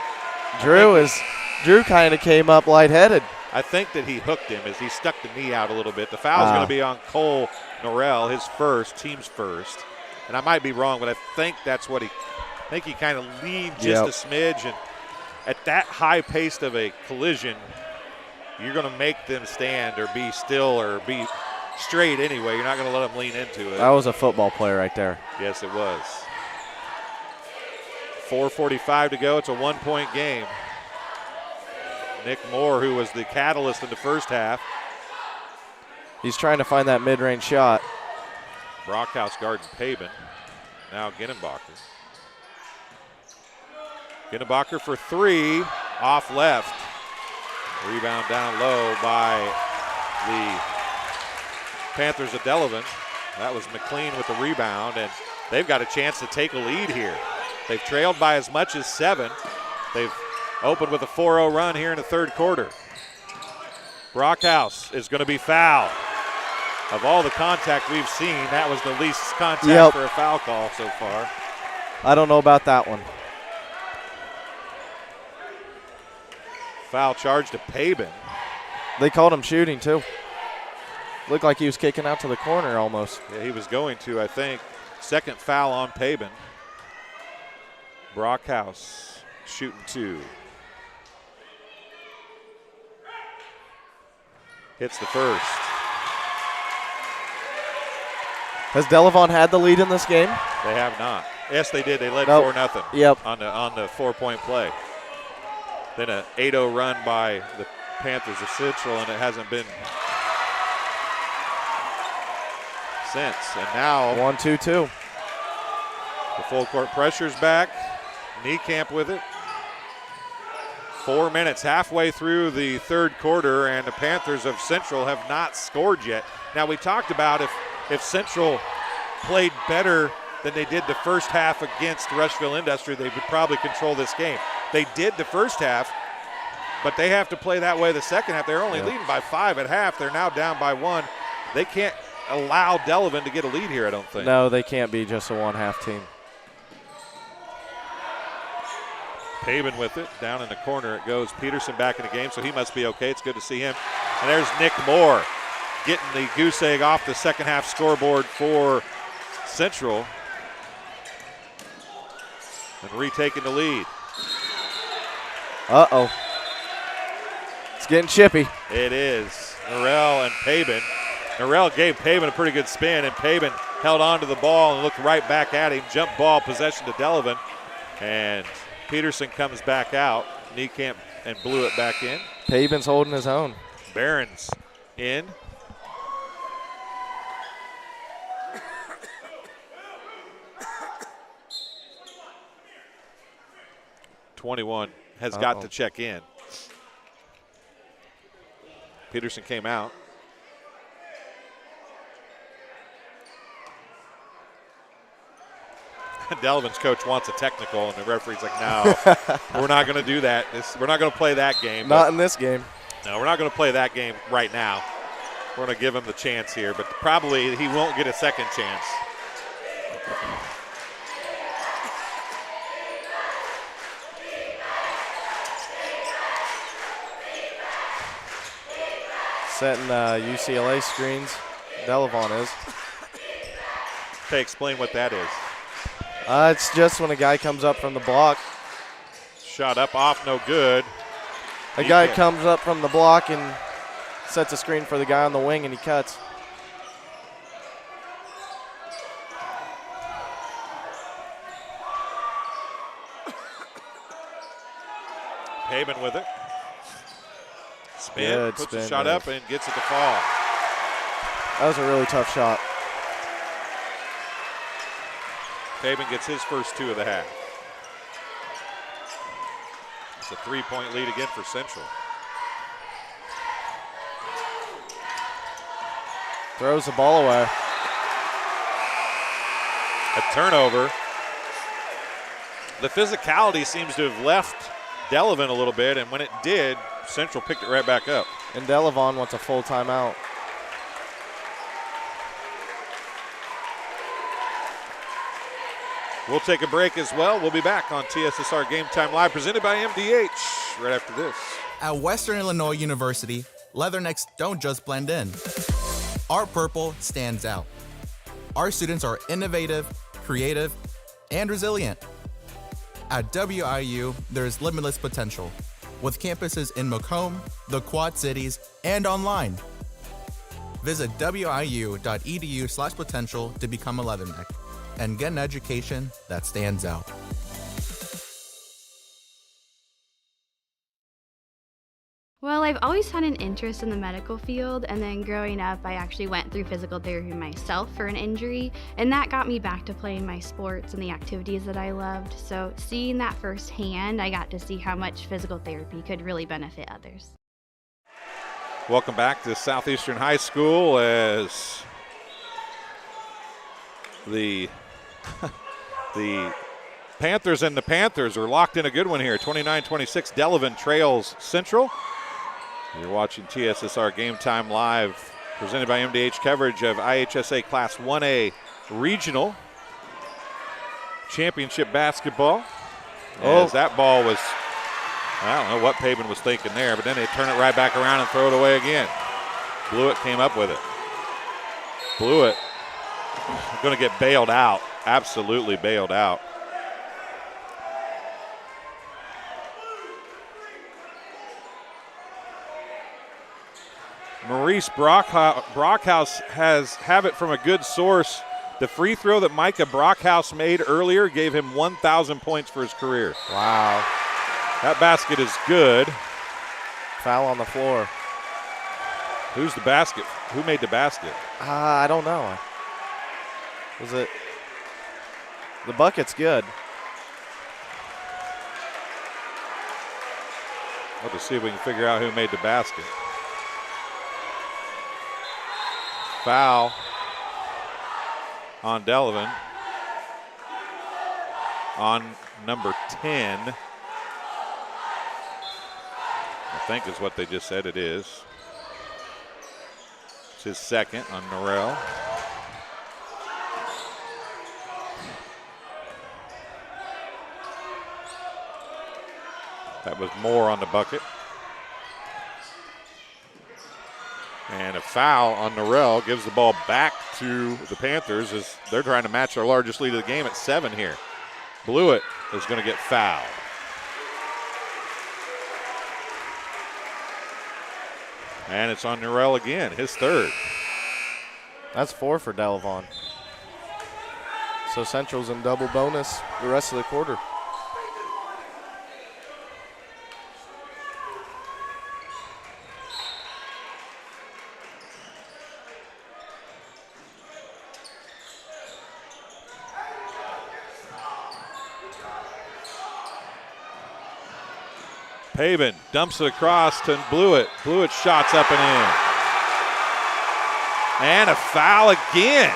Drew kind of came up lightheaded. I think that he hooked him as he stuck the knee out a little bit. The foul's going to be on Cole Norrell, his first, team's first. And I might be wrong, but I think that's what he kind of leaned just a smidge. And at that high pace of a collision, you're going to make them stand or be still or be straight anyway. You're not going to let them lean into it. That was a football play right there. Yes, it was. 4:45 to go. It's a 1-point game. Nick Moore, who was the catalyst in the first half. He's trying to find that mid-range shot. Brockhouse guarding Paben. Now Ginnenbacher. Ginnenbacher for three, off left. Rebound down low by the Panthers of Delavan. That was McLean with the rebound, and they've got a chance to take a lead here. They've trailed by as much as 7. They've opened with a 4-0 run here in the third quarter. Brockhouse is going to be fouled. Of all the contact we've seen, that was the least contact for a foul call so far. I don't know about that one. Foul charge to Paben. They called him shooting, too. Looked like he was kicking out to the corner almost. Yeah, he was going to, I think. Second foul on Paben. Brockhouse shooting 2. Hits the first. Has Delavan had the lead in this game? They have not. Yes, they did. They led 4-0. Yep. On the 4-point play. Then an 8-0 run by the Panthers of Central, and it hasn't been since. And now 1-2-2. The full court pressure's back. Niekamp with it. 4 minutes halfway through the third quarter, and the Panthers of Central have not scored yet. Now, we talked about if Central played better than they did the first half against Rushville Industry, they would probably control this game. They did the first half, but they have to play that way the second half. They're only leading by 5 at half. They're now down by 1. They can't allow Delavan to get a lead here, I don't think. No, they can't be just a one-half team. Paben with it. Down in the corner it goes. Peterson back in the game, so he must be okay. It's good to see him. And there's Nick Moore getting the goose egg off the second half scoreboard for Central. And retaking the lead. Uh-oh. It's getting chippy. It is. Norrell and Paben. Norrell gave Paben a pretty good spin, and Paben held on to the ball and looked right back at him. Jump ball possession to Delavan. And Peterson comes back out. Niekamp and blew it back in. Paben's holding his own. Barron's in. '21 has got to check in. Peterson came out. Delavan's coach wants a technical, and the referee's like, no, we're not going to do that. We're not going to play that game. Not in this game. No, we're not going to play that game right now. We're going to give him the chance here, but probably he won't get a second chance. Setting UCLA screens. Delavan is. Okay, explain what that is. It's just when a guy comes up from the block. Shot up, off, no good. A guy comes up from the block and sets a screen for the guy on the wing, and he cuts. Paben with it. Spin, Good puts spin, the shot up and gets it to fall. That was a really tough shot. Paben gets his first 2 of the half. It's a 3-point lead again for Central. Throws the ball away. a turnover. The physicality seems to have left Delavan a little bit, and when it did, Central picked it right back up. And Delavan wants a full timeout. We'll take a break as well. We'll be back on TSSR Game Time Live, presented by MDH, right after this. At Western Illinois University, leathernecks don't just blend in. Our purple stands out. Our students are innovative, creative, and resilient. At WIU, there's limitless potential, with campuses in Macomb, the Quad Cities, and online. Visit wiu.edu/potential to become a leatherneck and get an education that stands out. Well, I've always had an interest in the medical field, and then growing up, I actually went through physical therapy myself for an injury, and that got me back to playing my sports and the activities that I loved. So seeing that firsthand, I got to see how much physical therapy could really benefit others. Welcome back to Southeastern High School as the Panthers and the Panthers are locked in a good one here. 29-26, Delavan trails Central. You're watching TSSR Game Time Live, presented by MDH, coverage of IHSA Class 1A Regional Championship Basketball. As that ball was, I don't know what Pavin was thinking there, but then they turn it right back around and throw it away again. Blewett came up with it. Blewett going to get bailed out, absolutely bailed out. Maurice Brockhouse have it from a good source. The free throw that Micah Brockhouse made earlier gave him 1,000 points for his career. Wow. That basket is good. Foul on the floor. Who's the basket? Who made the basket? I don't know. Was it? The bucket's good. We'll just see if we can figure out who made the basket. Foul on Delavan on number 10. I think is what they just said it is. It's his second on Norrell. That was Moore on the bucket. And a foul on Norrell gives the ball back to the Panthers as they're trying to match their largest lead of the game at 7 here. Blewett is going to get fouled. And it's on Norrell again, his third. That's 4 for Delavan. So Central's in double bonus the rest of the quarter. Pavin dumps it across to Blewett. Blewett shots up and in. And a foul again.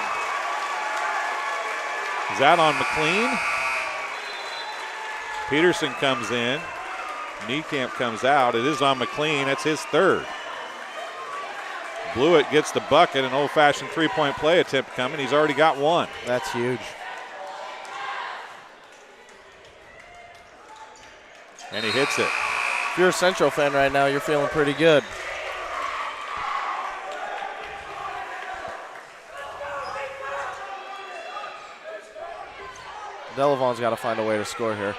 Is that on McLean? Peterson comes in. Niekamp comes out. It is on McLean. That's his third. Blewett gets the bucket, an old-fashioned three-point play attempt coming. He's already got one. That's huge. And he hits it. If you're a Central fan right now, you're feeling pretty good. Delavan's got to find a way to score here.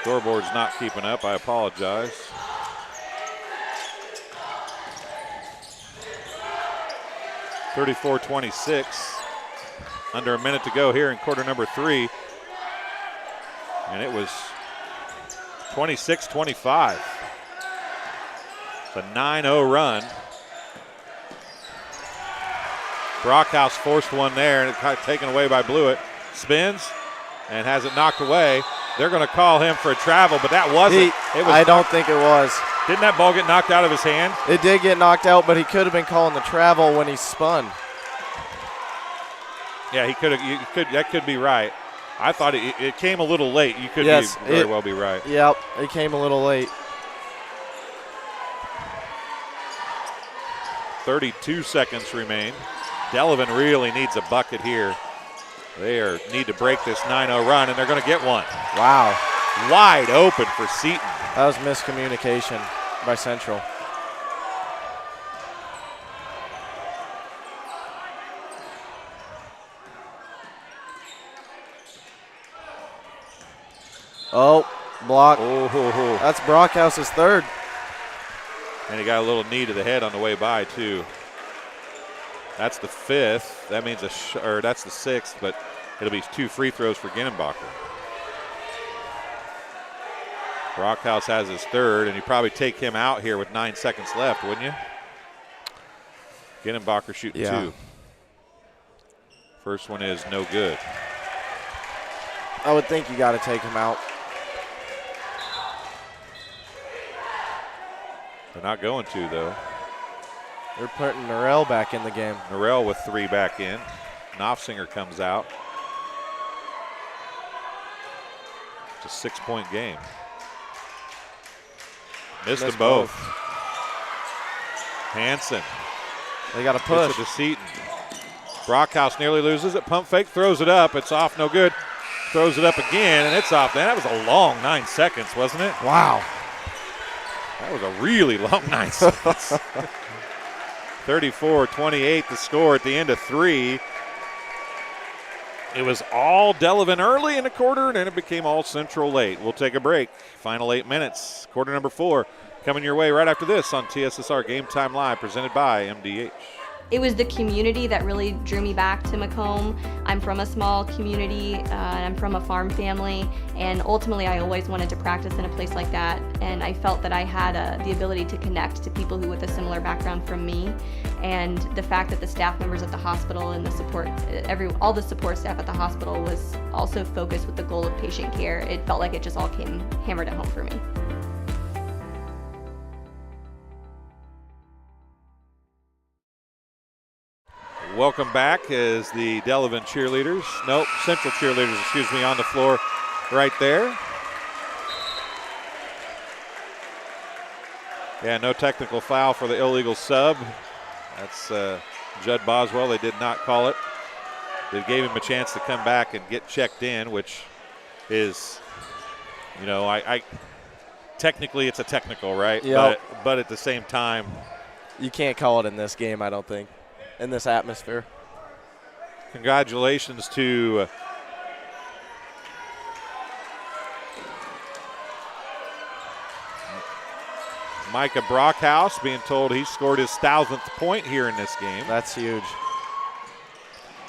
Scoreboard's not keeping up. I apologize. (34-26). Under a minute to go here in quarter number 3. And it was 26-25. It's a 9-0 run. Brockhouse forced one there, and it's taken away by Blewett. Spins and has it knocked away. They're going to call him for a travel, but that wasn't. I don't think it was. Didn't that ball get knocked out of his hand? It did get knocked out, but he could have been calling the travel when he spun. Yeah, he could have. That could be right. I thought it came a little late. You could very well be right. Yep, it came a little late. 32 seconds remain. Delavan really needs a bucket here. They need to break this 9-0 run, and they're going to get one. Wow. Wide open for Seton. That was miscommunication by Central. Oh, block. Oh. That's Brockhouse's third. And he got a little knee to the head on the way by, too. That's the fifth. That means that's the sixth, but it'll be 2 free throws for Ginenbacher. Brockhouse has his third, and you probably take him out here with 9 seconds left, wouldn't you? Ginenbacher shooting 2. First one is no good. I would think you got to take him out. They're not going to, though. They're putting Norrell back in the game. Norrell with 3 back in. Knopfsinger comes out. It's a 6-point game. Missed them both. Hansen. They got to push. Push it to Seton. Brockhouse nearly loses it. Pump fake, throws it up. It's off, no good. Throws it up again, and it's off. That was a long 9 seconds, wasn't it? Wow. That was a really long 9 seconds. 34-28 the score at the end of 3. It was all Delavan early in the quarter, and then it became all Central late. We'll take a break. Final 8 minutes. Quarter number 4 coming your way right after this on TSSR Game Time Live, presented by MDH. It was the community that really drew me back to Macomb. I'm from a small community, and I'm from a farm family, and ultimately I always wanted to practice in a place like that, and I felt that I had the ability to connect to people who with a similar background from me, and the fact that the staff members at the hospital and the support, all the support staff at the hospital was also focused with the goal of patient care. It felt like it just all came hammered at home for me. Welcome back as the Delavan Central cheerleaders, on the floor right there. Yeah, no technical foul for the illegal sub. That's Judd Boswell. They did not call it. They gave him a chance to come back and get checked in, which is, technically it's a technical, right? Yep. But at the same time, you can't call it in this game, I don't think. In this atmosphere. Congratulations to Micah Brockhouse, being told he scored his 1,000th point here in this game. That's huge.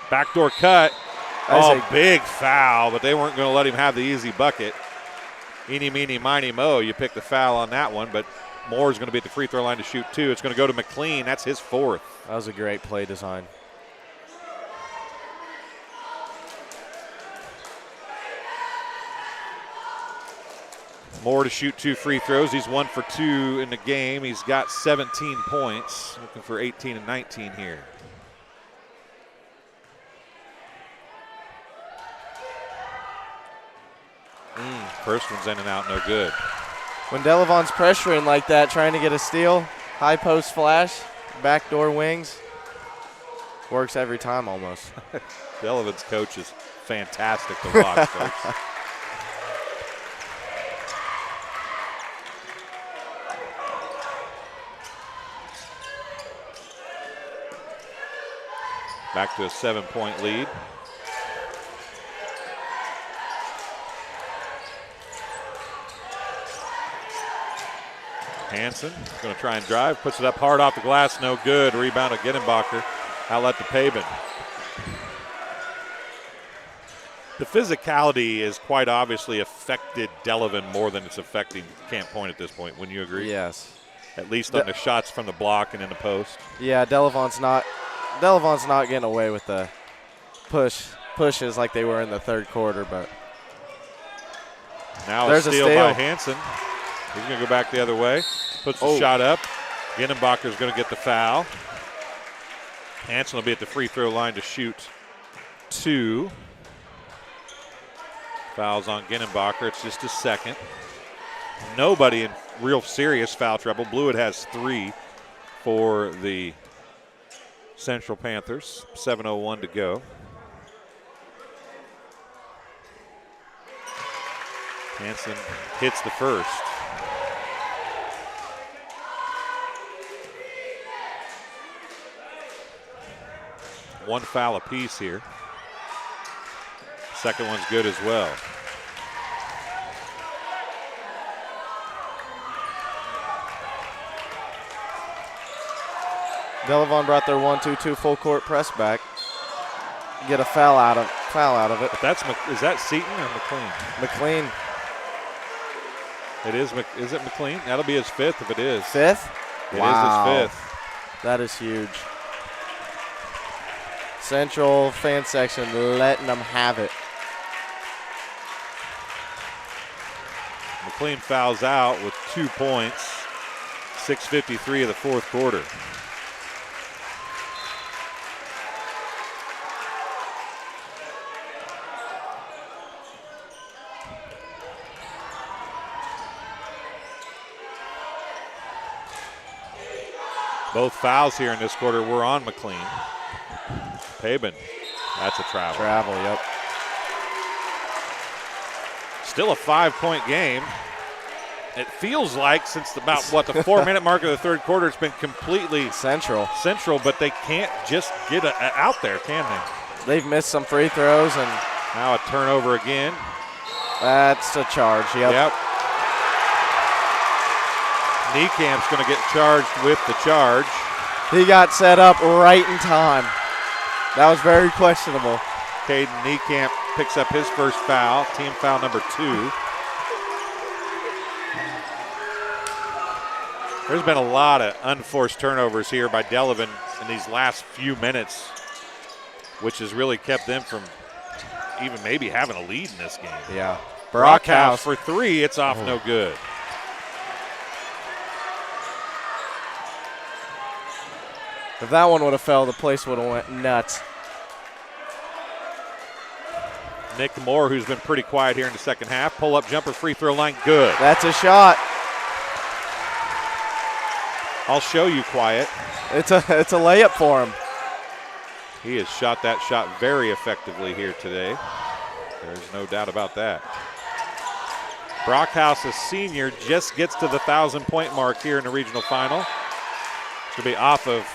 Backdoor cut. Big foul, but they weren't going to let him have the easy bucket. Eeny, meeny, miny, mo. You picked the foul on that one, but Moore's going to be at the free throw line to shoot 2. It's going to go to McLean. That's his 4th. That was a great play design. Moore to shoot 2 free throws. He's 1 for 2 in the game. He's got 17 points. Looking for 18 and 19 here. First one's in and out, no good. When Delavan's pressuring like that, trying to get a steal, high post flash, backdoor wings, works every time almost. Delavan's coach is fantastic to watch, folks. Back to a 7-point lead. Hansen is going to try and drive, puts it up hard off the glass, no good. Rebound of Ginenbacher, outlet to Pabin. The physicality is quite obviously affected Delavan more than it's affecting Camp Point at this point. Wouldn't you agree? Yes. At least on the shots from the block and in the post. Yeah, Delavan's not getting away with the pushes like they were in the third quarter, but Now There's a steal by Hansen. He's going to go back the other way. Puts the shot up. Ginnenbacher's going to get the foul. Hansen will be at the free throw line to shoot 2. Fouls on Ginnenbacher. It's just his second. Nobody in real serious foul trouble. Blewett has 3 for the Central Panthers. 7:01 to go. Hansen hits the first. One foul apiece here. Second one's good as well. Delavan brought their 1-2-2 full court press back. Get a foul out of it. But is that Seton or McLean? McLean. It is. Is it McLean? That'll be his 5th if it is. 5th? It Wow. is his 5th. That is huge. Central fan section letting them have it. McLean fouls out with 2 points. 6:53 of the fourth quarter. Both fouls here in this quarter were on McLean. Paben, that's a travel. Travel, yep. Still a 5-point game. It feels like since about, the 4-minute mark of the third quarter, it's been completely Central, but they can't just get out there, can they? They've missed some free throws, and now a turnover again. That's a charge, yep. Niecamp's going to get charged with the charge. He got set up right in time. That was very questionable. Caden Niekamp picks up his first foul, team foul number 2. There's been a lot of unforced turnovers here by Delavan in these last few minutes, which has really kept them from even maybe having a lead in this game. Yeah. Brockhouse for 3, it's off no good. If that one would have fell, the place would have went nuts. Nick Moore, who's been pretty quiet here in the second half, pull-up jumper, free throw line, good. That's a shot. I'll show you quiet. It's a layup for him. He has shot that shot very effectively here today. There's no doubt about that. Brockhouse, a senior, just gets to the 1,000-point mark here in the regional final. Should be off of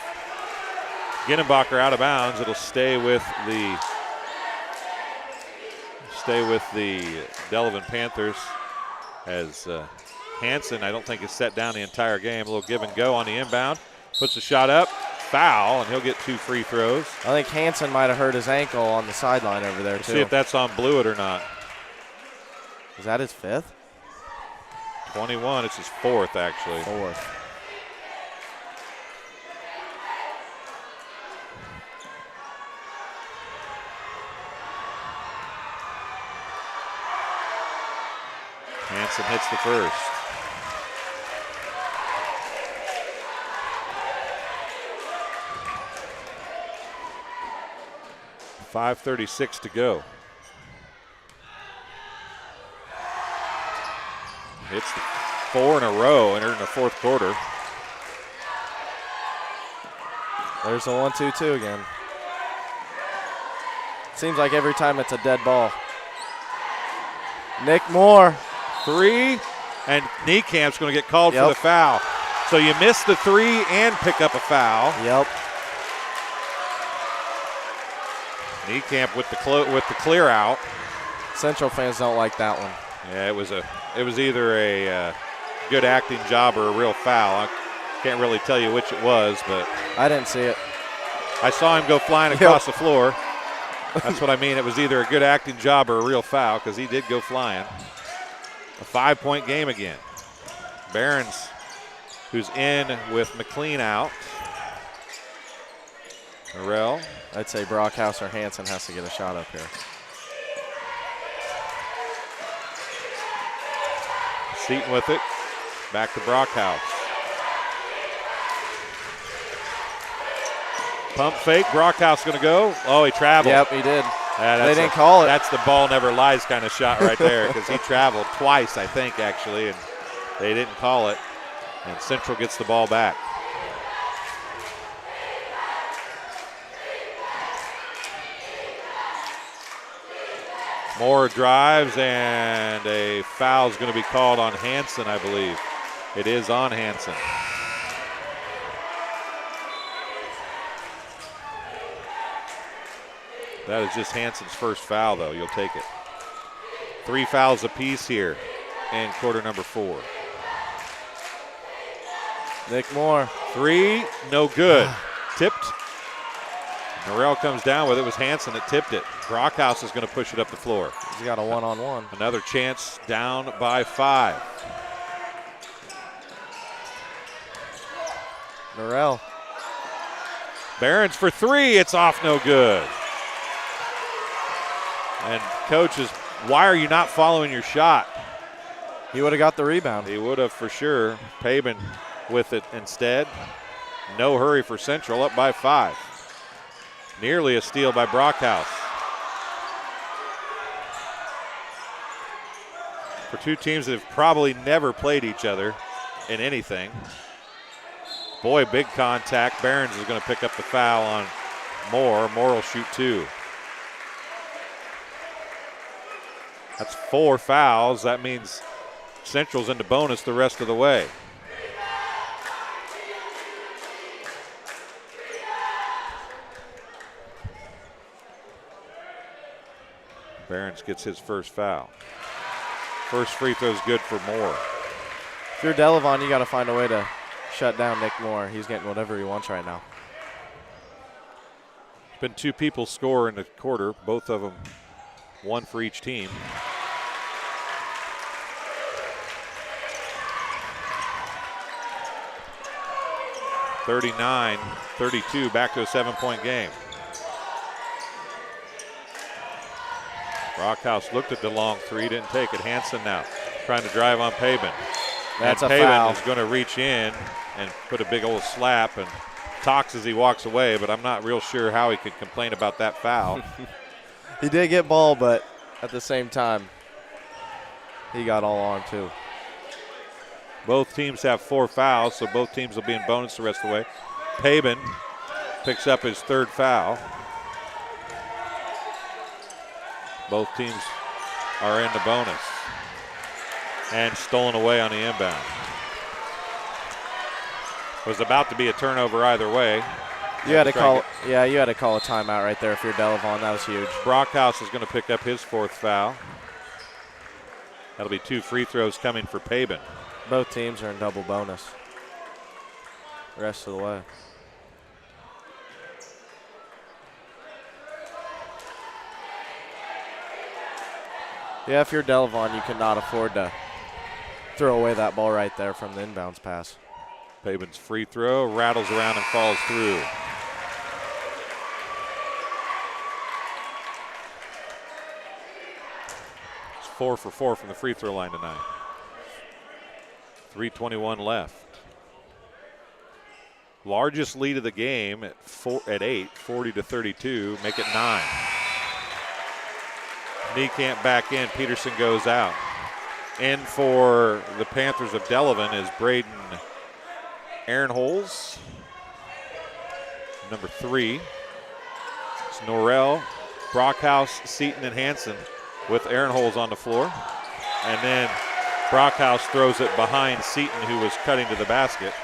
Ginnenbacher out of bounds. It'll stay with the Delavan Panthers as Hansen, I don't think, is set down the entire game. A little give and go on the inbound. Puts the shot up, foul, and he'll get 2 free throws. I think Hansen might have hurt his ankle on the sideline over there, too. See if that's on Blewett or not. Is that his 5th? 21, it's his 4th, actually. 4th. Hansen hits the first. .536 to go. Hits 4 in a row, entered in the fourth quarter. There's a 1-2-2 again. Seems like every time it's a dead ball. Nick Moore. 3, and Niecamp's going to get called for the foul. So you miss the 3 and pick up a foul. Yep. Niekamp with the clear out. Central fans don't like that one. Yeah, it was either a good acting job or a real foul. I can't really tell you which it was, but I didn't see it. I saw him go flying across the floor. That's what I mean. It was either a good acting job or a real foul because he did go flying. A 5-point game again. Behrens, who's in with McLean out. Morrell. I'd say Brockhouse or Hansen has to get a shot up here. Seaton with it. Back to Brockhouse. Pump fake. Brockhouse going to go. Oh, he traveled. Yep, he did. They didn't call it. That's the ball never lies kind of shot right there because he traveled twice, I think, actually, and they didn't call it. And Central gets the ball back. Moore drives, and a foul is going to be called on Hansen, I believe. It is on Hansen. That is just Hansen's first foul, though. You'll take it. 3 fouls apiece here in quarter number 4. Nick Moore. 3, no good. Tipped. Norrell comes down with it. It was Hansen that tipped it. Brockhouse is going to push it up the floor. He's got a one-on-one. Another chance, down by 5. Norrell. Barons for 3. It's off, no good. And coaches, why are you not following your shot? He would have got the rebound. He would have for sure. Pabin with it instead. No hurry for Central, up by 5. Nearly a steal by Brockhouse. For two teams that have probably never played each other in anything. Boy, big contact. Barons is going to pick up the foul on Moore. Moore will shoot 2. That's 4 fouls. That means Central's into bonus the rest of the way. Barons gets his first foul. First free throw is good for Moore. If you're Delavan, you got to find a way to shut down Nick Moore. He's getting whatever he wants right now. It's been 2 people score in the quarter, both of them 1 for each team. (39-32), back to a 7-point game. Brockhouse looked at the long 3, didn't take it. Hansen now trying to drive on Pabin. That's and a Pabin foul. is going to reach in and put a big old slap and talks as he walks away, but I'm not real sure how he could complain about that foul. He did get ball, but at the same time, he got all on too. Both teams have 4 fouls, so both teams will be in bonus the rest of the way. Pabin picks up his 3rd foul. Both teams are in the bonus. And stolen away on the inbound. Was about to be a turnover either way. You had to call a timeout right there if you're Delavan. That was huge. Brockhouse is going to pick up his 4th foul. That'll be 2 free throws coming for Pabin. Both teams are in double bonus the rest of the way. Yeah, if you're Delavan, you cannot afford to throw away that ball right there from the inbounds pass. Pabin's free throw rattles around and falls through. It's 4 for 4 from the free throw line tonight. 3:21 left. Largest lead of the game at 8, 40-32. Make it 9. Niekamp back in. Peterson goes out. In for the Panthers of Delavan is Braden Aaronholes, number 3. It's Norrell, Brockhouse, Seaton, and Hansen with Aaronholes on the floor. And then Brockhouse throws it behind Seaton, who was cutting to the basket.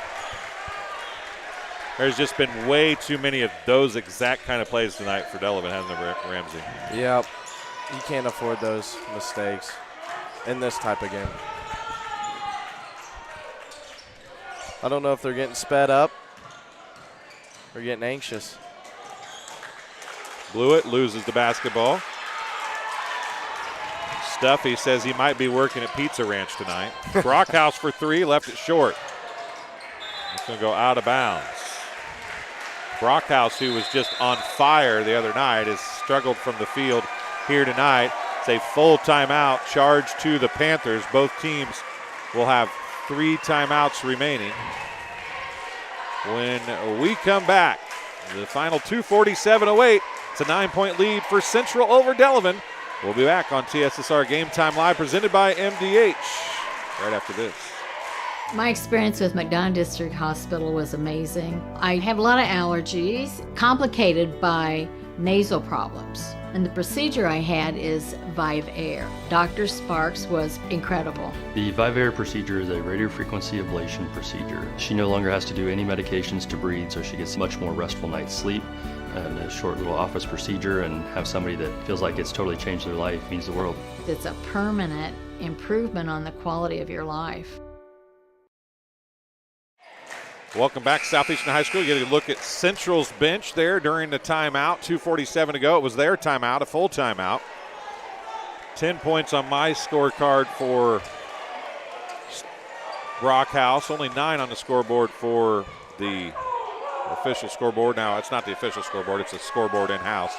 There's just been way too many of those exact kind of plays tonight for Delavan, hasn't there, Ramsey? Yep. You can't afford those mistakes in this type of game. I don't know if they're getting sped up or getting anxious. Blewett loses the basketball. Stuffy says he might be working at Pizza Ranch tonight. Brockhouse for 3, left it short. It's going to go out of bounds. Brockhouse, who was just on fire the other night, has struggled from the field here tonight. It's a full timeout charge to the Panthers. Both teams will have 3 timeouts remaining. When we come back, the final 2:47:08. It's a 9-point lead for Central over Delavan. We'll be back on TSSR Game Time Live, presented by MDH, right after this. My experience with McDonough District Hospital was amazing. I have a lot of allergies, complicated by nasal problems. And the procedure I had is Vive Air. Dr. Sparks was incredible. The Vive Air procedure is a radiofrequency ablation procedure. She no longer has to do any medications to breathe, so she gets much more restful night's sleep. And a short little office procedure, and have somebody that feels like it's totally changed their life means the world. It's a permanent improvement on the quality of your life. Welcome back, Southeastern High School. You get a look at Central's bench there during the timeout. 2:47 to go. It was their timeout, a full timeout. 10 points on my scorecard for Brockhouse. Only 9 on the scoreboard for the official scoreboard. Now, it's not the official scoreboard. It's a scoreboard in-house.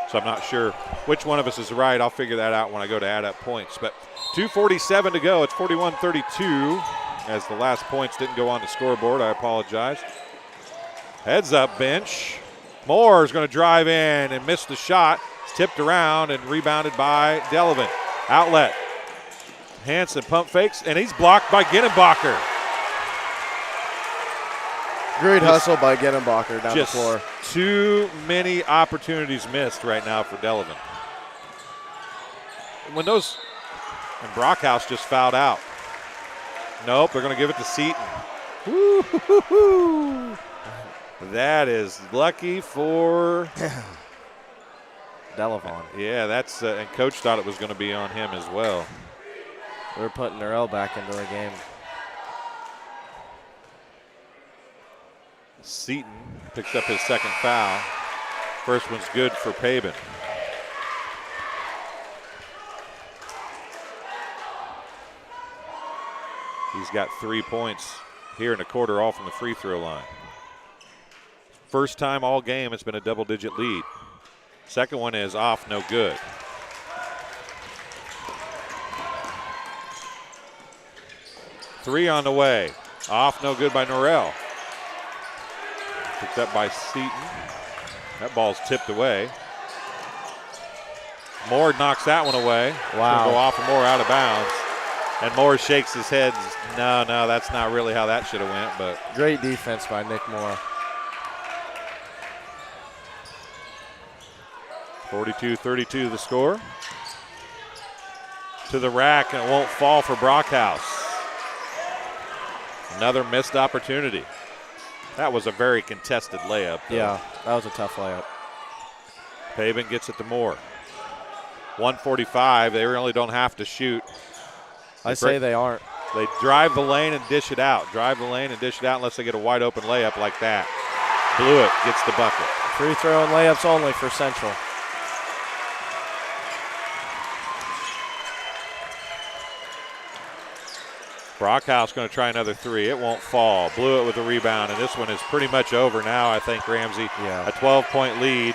So I'm not sure which one of us is right. I'll figure that out when I go to add up points. But 2:47 to go. It's 41-32. As the last points didn't go on the scoreboard, I apologize. Heads up bench. Moore is going to drive in and miss the shot. It's tipped around and rebounded by Delavan. Outlet. Hansen pump fakes, and he's blocked by Ginnenbacher. Great hustle by Ginnenbacher down the floor. Too many opportunities missed right now for Delavan. And Brockhouse just fouled out. Nope, they're going to give it to Seaton. Woo-hoo-hoo-hoo. That is lucky for Delavan. Yeah, that's and Coach thought it was going to be on him as well. They're putting Norell back into the game. Seaton picks up his second foul. First one's good for Pabin. He's got 3 points here in the quarter, all from the free throw line. First time all game it's been a double-digit lead. Second one is off, no good. Three on the way. Off, no good by Norell. Picked up by Seaton. That ball's tipped away. Moore knocks that one away. Wow. Go off and Moore out of bounds. And Moore shakes his head. No, that's not really how that should have went. But great defense by Nick Moore. 42-32 the score. To the rack, and it won't fall for Brockhouse. Another missed opportunity. That was a very contested layup, though. Yeah, that was a tough layup. Pabin gets it to Moore. 145. They really don't have to shoot. I say they aren't. They drive the lane and dish it out. Drive the lane and dish it out unless they get a wide open layup like that. Blewett gets the bucket. Free throw and layups only for Central. Brockhouse going to try another three. It won't fall. Blewett with the rebound, and this one is pretty much over now, I think, Ramsey. Yeah. A 12-point lead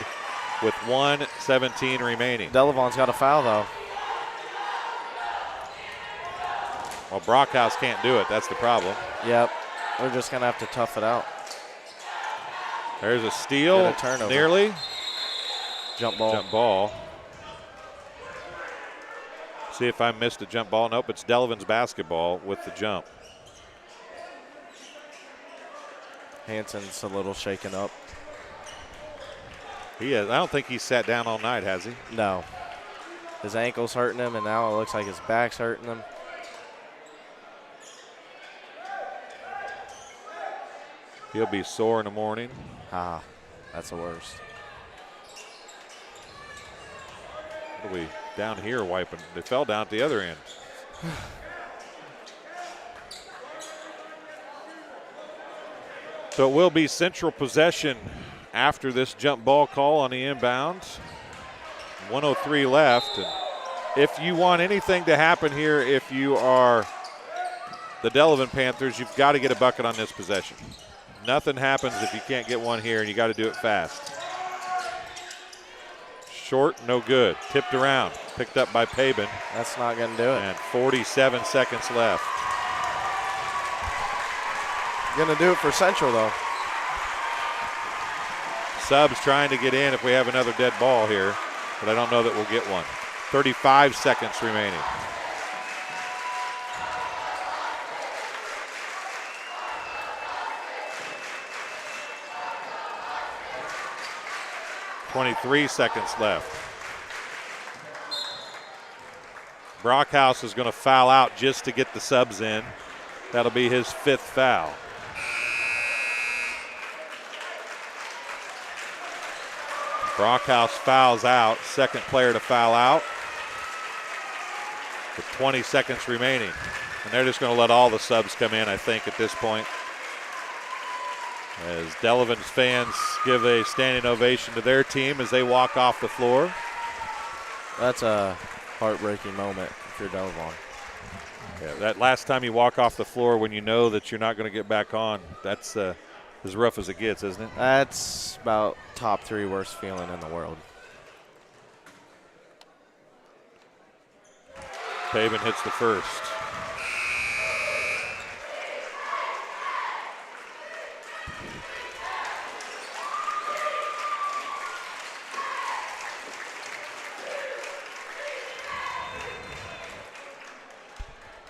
with 1:17 remaining. Delavan's got a foul, though. Well, Brockhouse can't do it. That's the problem. Yep. They're just going to have to tough it out. There's a steal. Get a turnover. Nearly. Jump ball. Jump ball. See if I missed a jump ball. Nope, it's Delavan's basketball with the jump. Hansen's a little shaken up. He is. I don't think he's sat down all night, has he? No. His ankle's hurting him, and now it looks like his back's hurting him. He'll be sore in the morning. Ah, that's the worst. What are we down here wiping? They fell down at the other end. So it will be Central possession after this jump ball call on the inbound. 1:03 left. And if you want anything to happen here, if you are the Delavan Panthers, you've got to get a bucket on this possession. Nothing happens if you can't get one here, and you got to do it fast. Short, no good. Tipped around, picked up by Pabin. That's not going to do it. And 47 seconds left. Going to do it for Central, though. Subs trying to get in if we have another dead ball here, but I don't know that we'll get one. 35 seconds remaining. .23 seconds left. Brockhouse is going to foul out just to get the subs in. That'll be his 5th foul. Brockhouse fouls out, second player to foul out with 20 seconds remaining. And they're just going to let all the subs come in, I think, at this point. As Delevingne's fans give a standing ovation to their team as they walk off the floor. That's a heartbreaking moment if you're Delavan. Yeah, that last time you walk off the floor when you know that you're not going to get back on, that's as rough as it gets, isn't it? That's about top 3 worst feeling in the world. Pavin hits the first.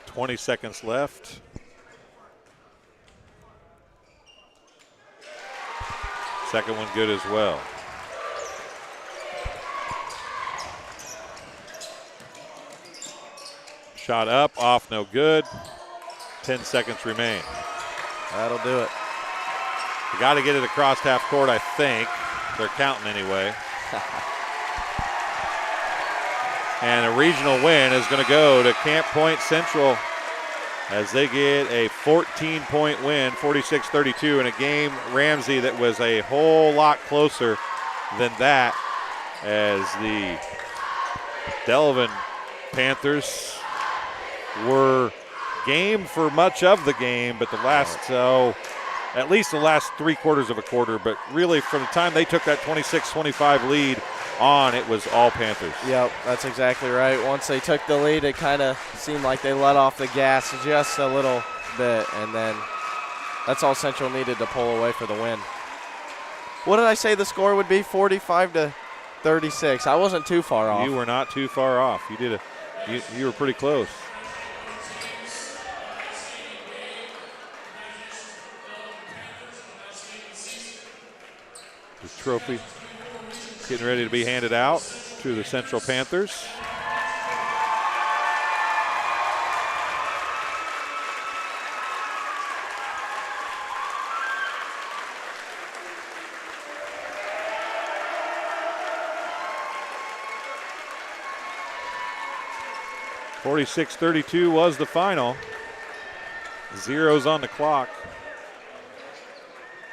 .20 seconds left. Second one good as well. Shot up, off, no good. 10 seconds remain. That'll do it. You got to get it across half court, I think. They're counting anyway. And a regional win is going to go to Camp Point Central as they get a 14-point win, 46-32, in a game, Ramsey, that was a whole lot closer than that, as the Delavan Panthers were game for much of the game, but the last, at least the last 3/4 of a quarter, but really from the time they took that 26-25 lead on, it was all Panthers. Yep, that's exactly right. Once they took the lead, it kind of seemed like they let off the gas just a little bit, and then that's all Central needed to pull away for the win. What did I say the score would be? 45-36. I wasn't too far off. You were not too far off. You were pretty close. The trophy getting ready to be handed out to the Central Panthers. (46-32) was the final. Zeros on the clock.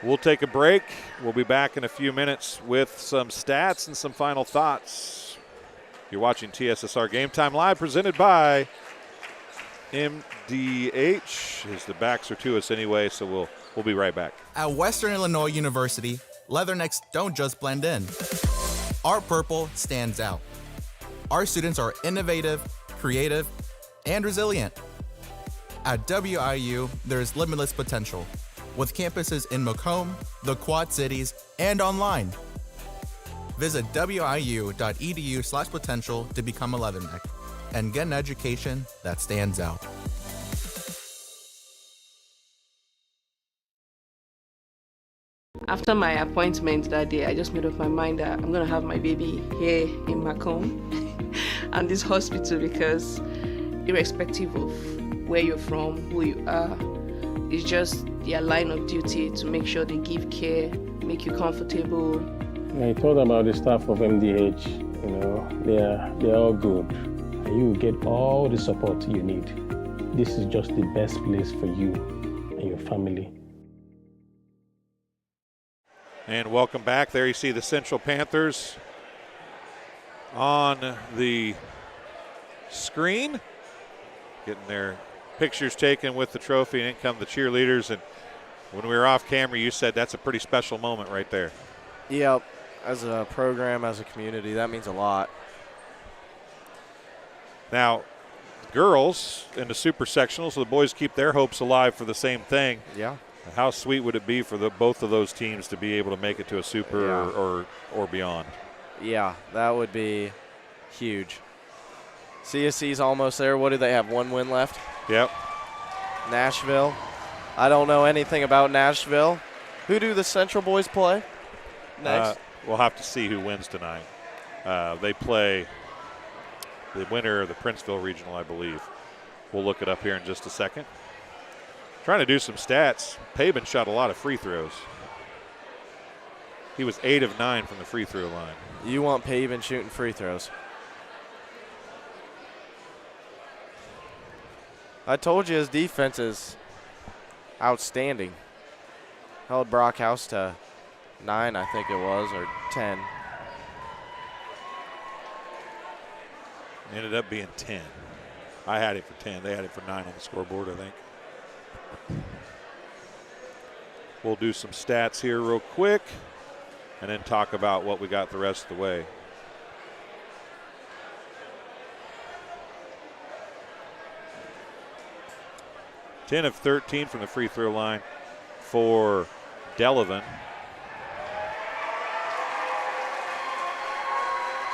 We'll take a break. We'll be back in a few minutes with some stats and some final thoughts. You're watching TSSR Game Time Live, presented by MDH. As the backs are to us anyway, so we'll be right back. At Western Illinois University, leathernecks don't just blend in. Our purple stands out. Our students are innovative, creative, and resilient. At WIU, there's limitless potential, with campuses in Macomb, the Quad Cities, and online. Visit wiu.edu/potential to become a leatherneck and get an education that stands out. After my appointment that day, I just made up my mind that I'm gonna have my baby here in Macomb and this hospital, because irrespective of where you're from, who you are, it's just their line of duty to make sure they give care, make you comfortable. I thought about the staff of MDH. They're all good. And you will get all the support you need. This is just the best place for you and your family. And welcome back. There you see the Central Panthers on the screen, getting their pictures taken with the trophy, and in come the cheerleaders. And when we were off camera, you said that's a pretty special moment right there. Yep. As a program, as a community, that means a lot. Now, girls in the super sectional, so the boys keep their hopes alive for the same thing. Yeah. How sweet would it be for both of those teams to be able to make it to a super or beyond? Yeah, that would be huge. CSC's almost there. What do they have, 1 win left? Yep. Nashville. I don't know anything about Nashville. Who do the Central boys play next? We'll have to see who wins tonight. They play the winner of the Princeville Regional, I believe. We'll look it up here in just a second. Trying to do some stats. Pabin shot a lot of free throws. He was 8 of 9 from the free throw line. You want Pabin shooting free throws. I told you his defense is outstanding. Held Brockhouse to 9, I think it was, or 10. Ended up being 10. I had it for 10. They had it for 9 on the scoreboard, I think. We'll do some stats here real quick and then talk about what we got the rest of the way. Ten of 13 from the free throw line for Delavan.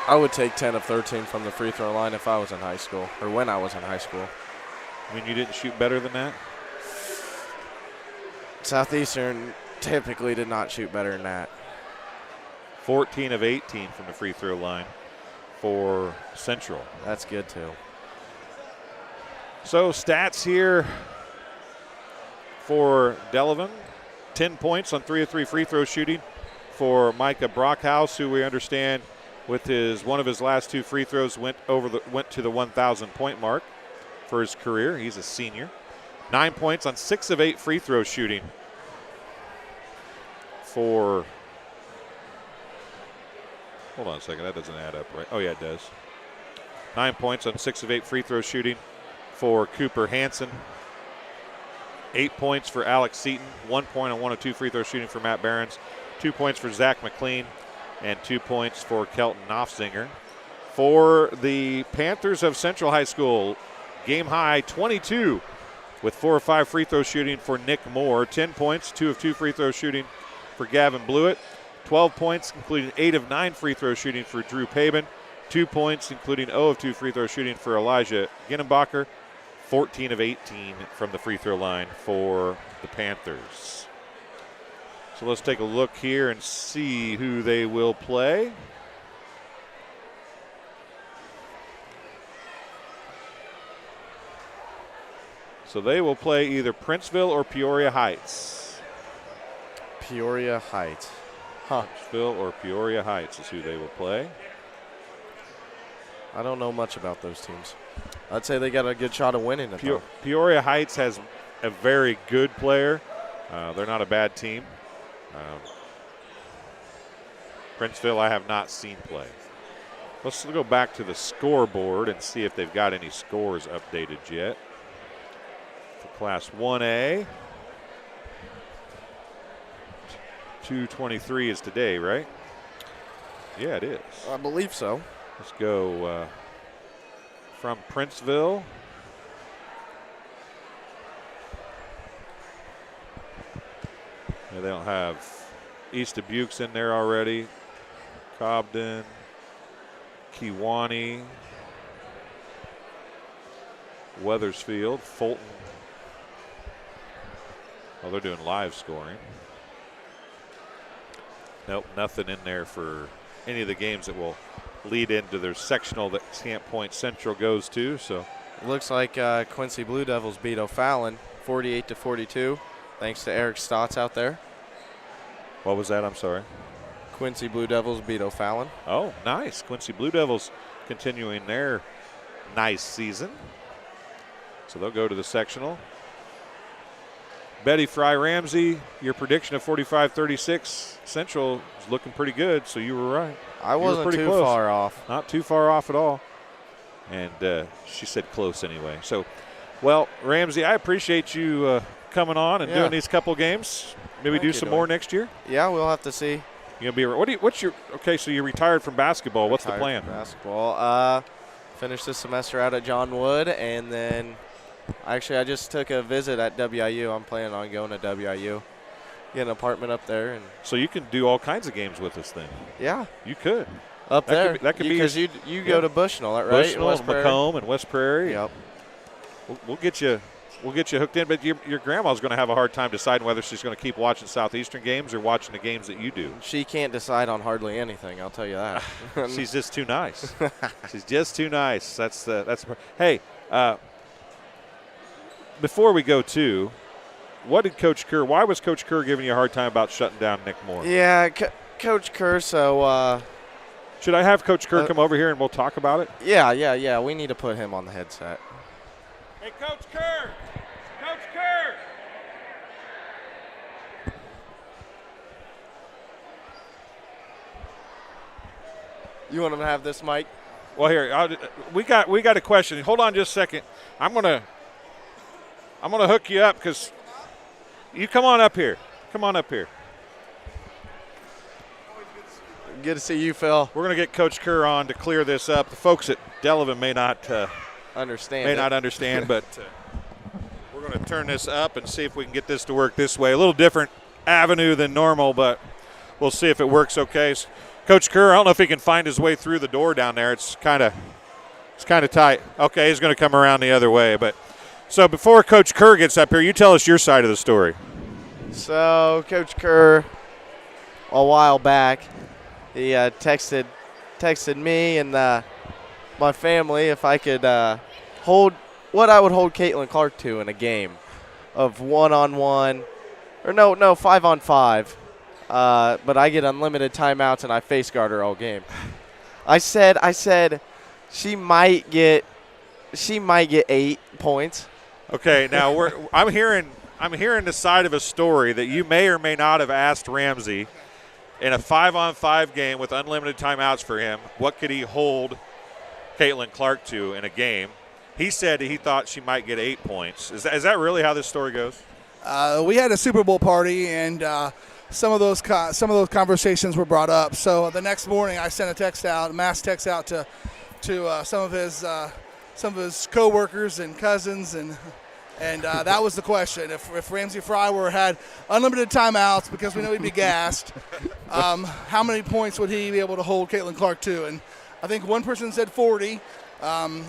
I would take 10 of 13 from the free throw line if I was in high school, or when I was in high school. I mean, you didn't shoot better than that? Southeastern typically did not shoot better than that. 14 of 18 from the free throw line for Central. That's good, too. So stats here for Delavan. 10 points on 3 of 3 free throw shooting for Micah Brockhouse, who we understand with one of his last 2 free throws went to the 1,000 point mark for his career. He's a senior. 9 points on 6 of 8 free throw shooting for. Hold on a second, that doesn't add up, right? Oh yeah, it does. 9 points on 6 of 8 free throw shooting for Cooper Hansen. 8 points for Alex Seaton. 1 point on 1 of 2 free throw shooting for Matt Behrens. 2 points for Zach McLean. And 2 points for Kelton Knopfzinger. For the Panthers of Central High School, game high 22 with 4 of 5 free throw shooting for Nick Moore. 10 points, 2 of 2 free throw shooting for Gavin Blewett. 12 points, including 8 of 9 free throw shooting for Drew Pabin. 2 points, including 0 of 2 free throw shooting for Elijah Ginnenbacher. 14 of 18 from the free throw line for the Panthers. So let's take a look here and see who they will play. So they will play either Princeville or Peoria Heights. Peoria Heights. Huh. Princeville or Peoria Heights is who they will play. I don't know much about those teams. I'd say they got a good shot of winning it. Peoria Heights has a very good player. They're not a bad team. Princeville I have not seen play. Let's go back to the scoreboard and see if they've got any scores updated yet. For Class 1A, 2:23 is today, right? Yeah, it is. I believe so. Let's go from Princeville. Yeah, they don't have East Dubuque's in there already. Cobden, Kewanee, Weathersfield, Fulton. Oh, they're doing live scoring. Nope, nothing in there for any of the games that will lead into their sectional that Camp Point Central goes to. So it looks like Quincy Blue Devils beat O'Fallon 48-42. Thanks to Eric Stotts out there. What was that? I'm sorry. Quincy Blue Devils beat O'Fallon. Oh, nice. Quincy Blue Devils continuing their nice season. So they'll go to the sectional. Betty Fry Ramsey, your prediction of 45-36. Central is looking pretty good, so you were right. I wasn't pretty too close. far off. Not too far off at all. And she said close anyway. So, well, Ramsey, I appreciate you coming on and doing these couple games. Maybe do some more next year. Yeah, we'll have to see. You gonna be? What's your? Okay, so you retired from basketball. What's the plan? Basketball. Finish this semester out at John Wood, and then Actually, I just took a visit at WIU. I'm planning on going to WIU, get an apartment up there, and So you can do all kinds of games with us then. yeah, You could. up That there. could be- that could be because your- you go to Bushnell, right? Bushnell, West and Prairie. Macomb, and West Prairie. Yep. We'll get you. We'll get you hooked in, but your grandma's going to have a hard time deciding whether she's going to keep watching Southeastern games or watching the games that you do. She can't decide on hardly anything. I'll tell you that. She's just too nice. She's just too nice. That's the. Hey, before we go to, what did Coach Kerr? Why was Coach Kerr giving you a hard time about shutting down Nick Moore? Yeah, Coach Kerr. So should I have Coach Kerr come over here and we'll talk about it? yeah. We need to put him on the headset. Hey, Coach Kerr. Coach Kerr. You want him to have this mic? Well, here we got a question. Hold on just a second. I'm gonna hook you up because you come on up here. Come on up here. Good to see you, Phil. We're gonna get Coach Kerr on to clear this up. The folks at Delavan may not understand, but we're going to turn this up and see if we can get this to work this way. A little different avenue than normal, but we'll see if it works okay. Coach Kerr, I don't know if he can find his way through the door down there. It's kind of tight. Okay, he's going to come around the other way. But so before Coach Kerr gets up here, you tell us your side of the story. So Coach Kerr, a while back, he texted me and my family if I could hold what I would hold Caitlin Clark to in a game of 1-on-1 or no 5-on-5, but I get unlimited timeouts and I face guard her all game. I said she might get 8 points. Okay, now I'm hearing the side of a story that you may or may not have asked Ramsey in a 5-on-5 game with unlimited timeouts for him. What could he hold Caitlin Clark to in a game? He said he thought she might get 8 points. Is that really how this story goes? We had a Super Bowl party, and some of those conversations were brought up. So the next morning, I sent a mass text out to some of his coworkers and cousins, and that was the question: if Ramsey Fry had unlimited timeouts because we know he'd be gassed, how many points would he be able to hold Caitlin Clark to? And I think one person said 40.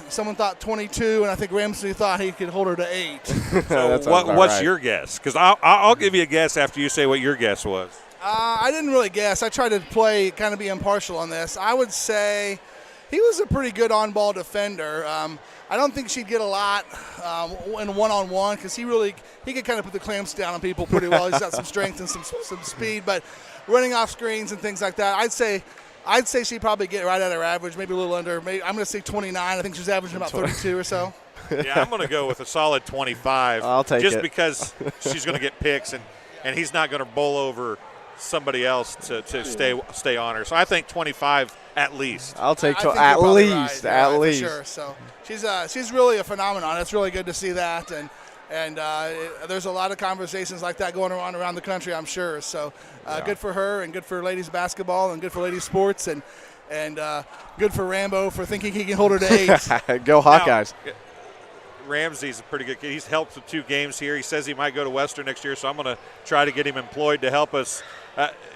Someone thought 22, and I think Ramsey thought he could hold her to 8. So what's your guess? Because I'll give you a guess after you say what your guess was. I didn't really guess. I tried to kind of be impartial on this. I would say he was a pretty good on-ball defender. I don't think she'd get a lot in one-on-one because he could kind of put the clamps down on people pretty well. He's got some strength and some speed, but running off screens and things like that, I'd say she'd probably get right at her average, maybe a little under. I'm going to say 29. I think she's averaging about 32 or so. Yeah, I'm going to go with a solid 25. I'll take just it. because she's going to get picks and he's not going to bowl over somebody else to stay on her. So I think 25 at least. I'll take at least. For sure. So she's really a phenomenon. It's really good to see that, and there's a lot of conversations like that going around the country, I'm sure. So good for her, and good for ladies basketball, and good for ladies sports, and good for Rambo for thinking he can hold her to 8. Go Hawkeyes. Now, Ramsey's a pretty good kid. He's helped with 2 games here. He says he might go to Western next year, so I'm going to try to get him employed to help us.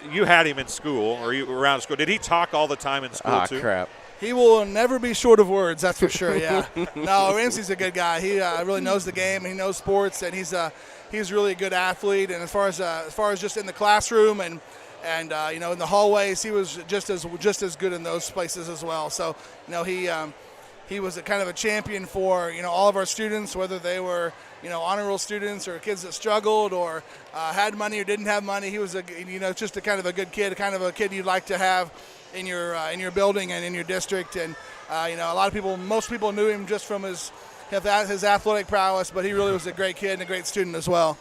You had him in school, or you around school. Did he talk all the time in school too? Crap. He will never be short of words, that's for sure, yeah. No, Ramsey's a good guy. He really knows the game, and he knows sports, and he's really a good athlete. And as far as just in the classroom and in the hallways, he was just as good in those places as well. So, he was a kind of a champion for, all of our students, whether they were, honor roll students or kids that struggled or had money or didn't have money. He was just a kind of a good kid, kind of a kid you'd like to have in your building and in your district. And most people knew him just from his athletic prowess, but he really was a great kid and a great student as well.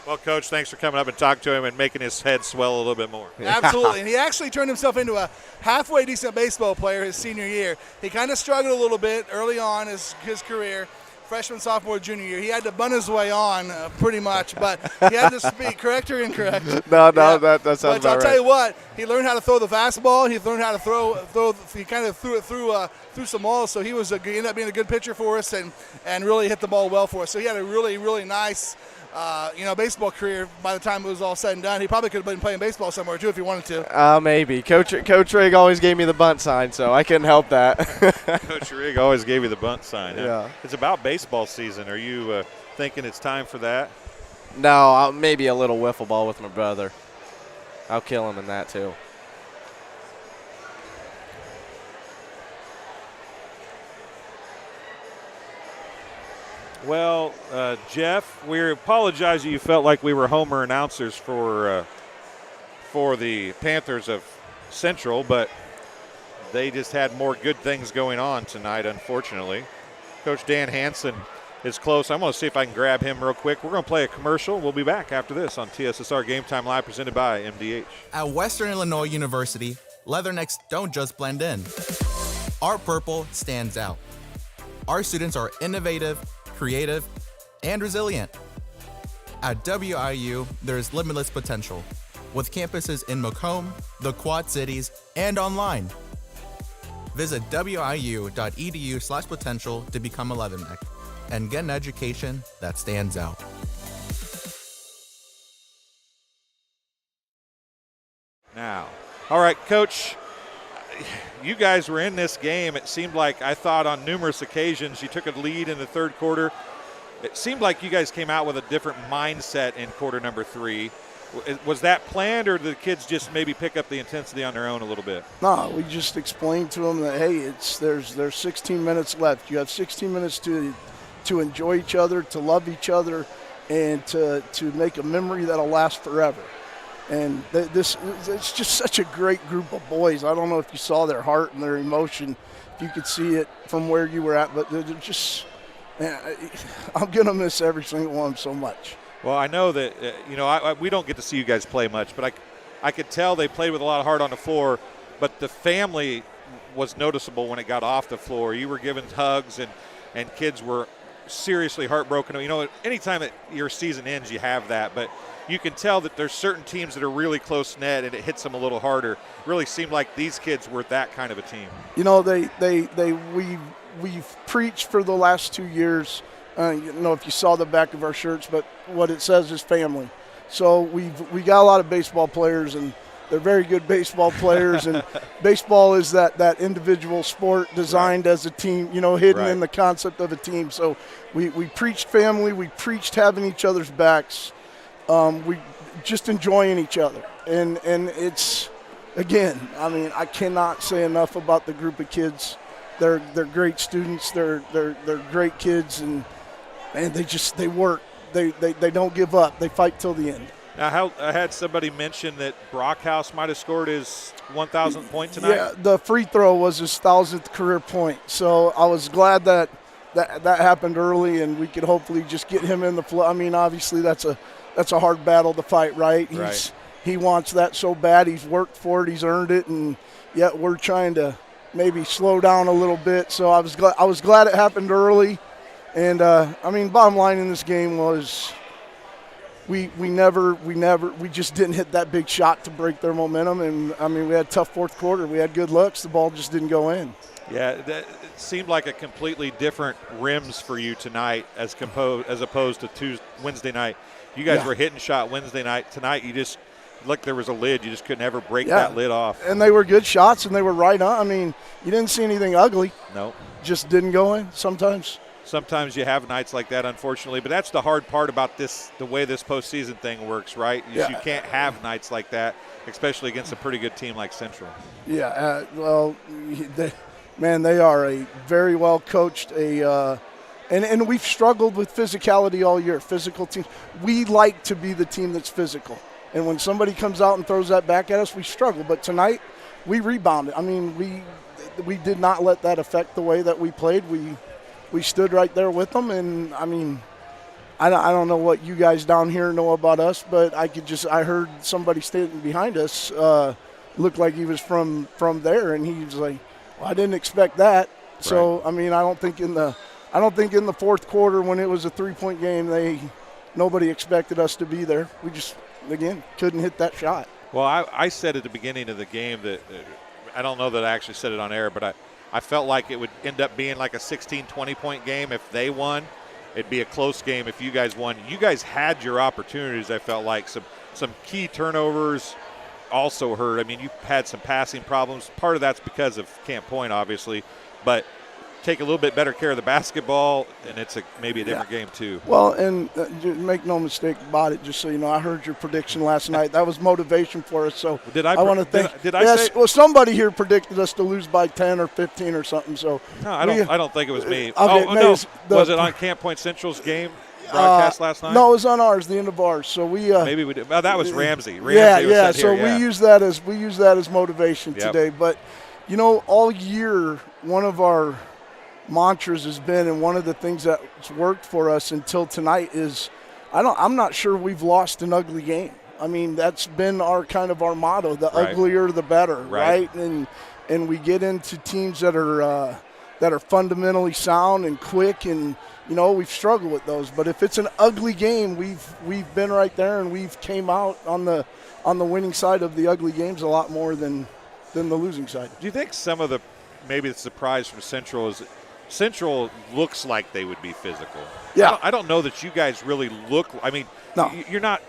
Well, Coach, thanks for coming up and talking to him and making his head swell a little bit more. Absolutely, and he actually turned himself into a halfway decent baseball player his senior year. He kind of struggled a little bit early on his career, freshman, sophomore, junior year. He had to bun his way on pretty much, but he had to speak. Correct or incorrect? No, Yeah. that sounds But about I'll tell right. you what, he learned how to throw the fastball. He learned how to throw. He kind of threw it through some walls. So he ended up being a good pitcher for us and really hit the ball well for us. So he had a really, really nice baseball career. By the time it was all said and done, he probably could have been playing baseball somewhere too if he wanted to. Maybe. Coach Rigg always gave me the bunt sign, so I couldn't help that. Coach Rigg always gave you the bunt sign. Huh? Yeah. It's about baseball season. Are you thinking it's time for that? No, maybe a little wiffle ball with my brother. I'll kill him in that too. Well, Jeff, we apologize that you felt like we were Homer announcers for the Panthers of Central, but they just had more good things going on tonight, unfortunately. Coach Dan Hansen is close. I'm going to see if I can grab him real quick. We're going to play a commercial. We'll be back after this on TSSR Game Time Live, presented by MDH. At Western Illinois University, leathernecks don't just blend in. Our purple stands out. Our students are innovative, creative, and resilient. At WIU, there's limitless potential, with campuses in Macomb, the Quad Cities, and online. Visit wiu.edu/potential to become a leatherneck and get an education that stands out. Now, all right, Coach, you guys were in this game. It seemed like, I thought on numerous occasions, you took a lead in the third quarter. It seemed like you guys came out with a different mindset in quarter number 3. Was that planned, or did the kids just maybe pick up the intensity on their own a little bit? No, we just explained to them that, hey, there's 16 minutes left. You have 16 minutes to enjoy each other, to love each other, and to make a memory that'll last forever. And it's just such a great group of boys. I don't know if you saw their heart and their emotion, if you could see it from where you were at, but they're just, man, I'm going to miss every single one so much. Well, I know that, we don't get to see you guys play much, but I could tell they played with a lot of heart on the floor, but the family was noticeable when it got off the floor. You were giving hugs, and kids were seriously heartbroken. Anytime that your season ends, you have that, but you can tell that there's certain teams that are really close-knit and it hits them a little harder. It really seemed like these kids were that kind of a team. We've preached for the last 2 years. If you saw the back of our shirts, but what it says is family. So we got a lot of baseball players, and they're very good baseball players. And baseball is that individual sport designed as a team, hidden in the concept of a team. So we preached family. We preached having each other's backs. We just enjoying each other. And it's, again, I cannot say enough about the group of kids. They're great students. They're great kids, and they work. They don't give up. They fight till the end. Now, I had somebody mention that Brockhouse might have scored his 1,000th point tonight. Yeah, the free throw was his 1,000th career point. So I was glad that happened early, and we could hopefully just get him in the flow. Obviously that's a hard battle to fight, right? He wants that so bad. He's worked for it. He's earned it, and yet we're trying to maybe slow down a little bit. So I was glad it happened early. And bottom line in this game was we just didn't hit that big shot to break their momentum. And we had a tough fourth quarter. We had good looks. The ball just didn't go in. Yeah, it seemed like a completely different rims for you tonight as opposed to Wednesday night. You guys were hitting shot Wednesday night. Tonight, you just looked, there was a lid. You just could never break that lid off. And they were good shots, and they were right on. You didn't see anything ugly. No. Just didn't go in sometimes. Sometimes you have nights like that, unfortunately. But that's the hard part about the way this postseason thing works, right? You can't have nights like that, especially against a pretty good team like Central. Yeah, they are a very well coached, and we've struggled with physicality all year, physical teams. We like to be the team that's physical. And when somebody comes out and throws that back at us, we struggle. But tonight, we rebounded. We did not let that affect the way that we played. We stood right there with them, and I don't know what you guys down here know about us, but I heard somebody standing behind us looked like he was from there, and he was like, well, I didn't expect that. So, I don't think I don't think in the fourth quarter when it was a 3-point game, nobody expected us to be there. We just, again, couldn't hit that shot. Well, I said at the beginning of the game that I don't know that I actually said it on air, but I felt like it would end up being like a 16, 20-point game if they won. It'd be a close game if you guys won. You guys had your opportunities, I felt like. Some key turnovers also hurt. I mean, you had some passing problems. Part of that's because of Camp Point, obviously, but take a little bit better care of the basketball, and it's maybe a different game too. Well, and make no mistake about it, just so you know, I heard your prediction last night. That was motivation for us. So I want to thank. Did I say? Well, somebody here predicted us to lose by 10 or 15 or something. So no, I don't think it was me. Okay, no, was it on Camp Point Central's game broadcast last night? No, it was on ours, the end of ours. So we maybe we did. Oh, that was Ramsey. Yeah. So we use that as motivation today. But you know, all year, one of our mantras has been, and one of the things that's worked for us until tonight is, I'm not sure we've lost an ugly game. I mean, that's been our motto: the uglier, the better, right? And we get into teams that are fundamentally sound and quick, and you know, we've struggled with those. But if it's an ugly game, we've been right there, and we've came out on the winning side of the ugly games a lot more than the losing side. Do you think some of maybe the surprise from Central is Central looks like they would be physical? Yeah. I don't know that you guys really look. I mean, no. You're not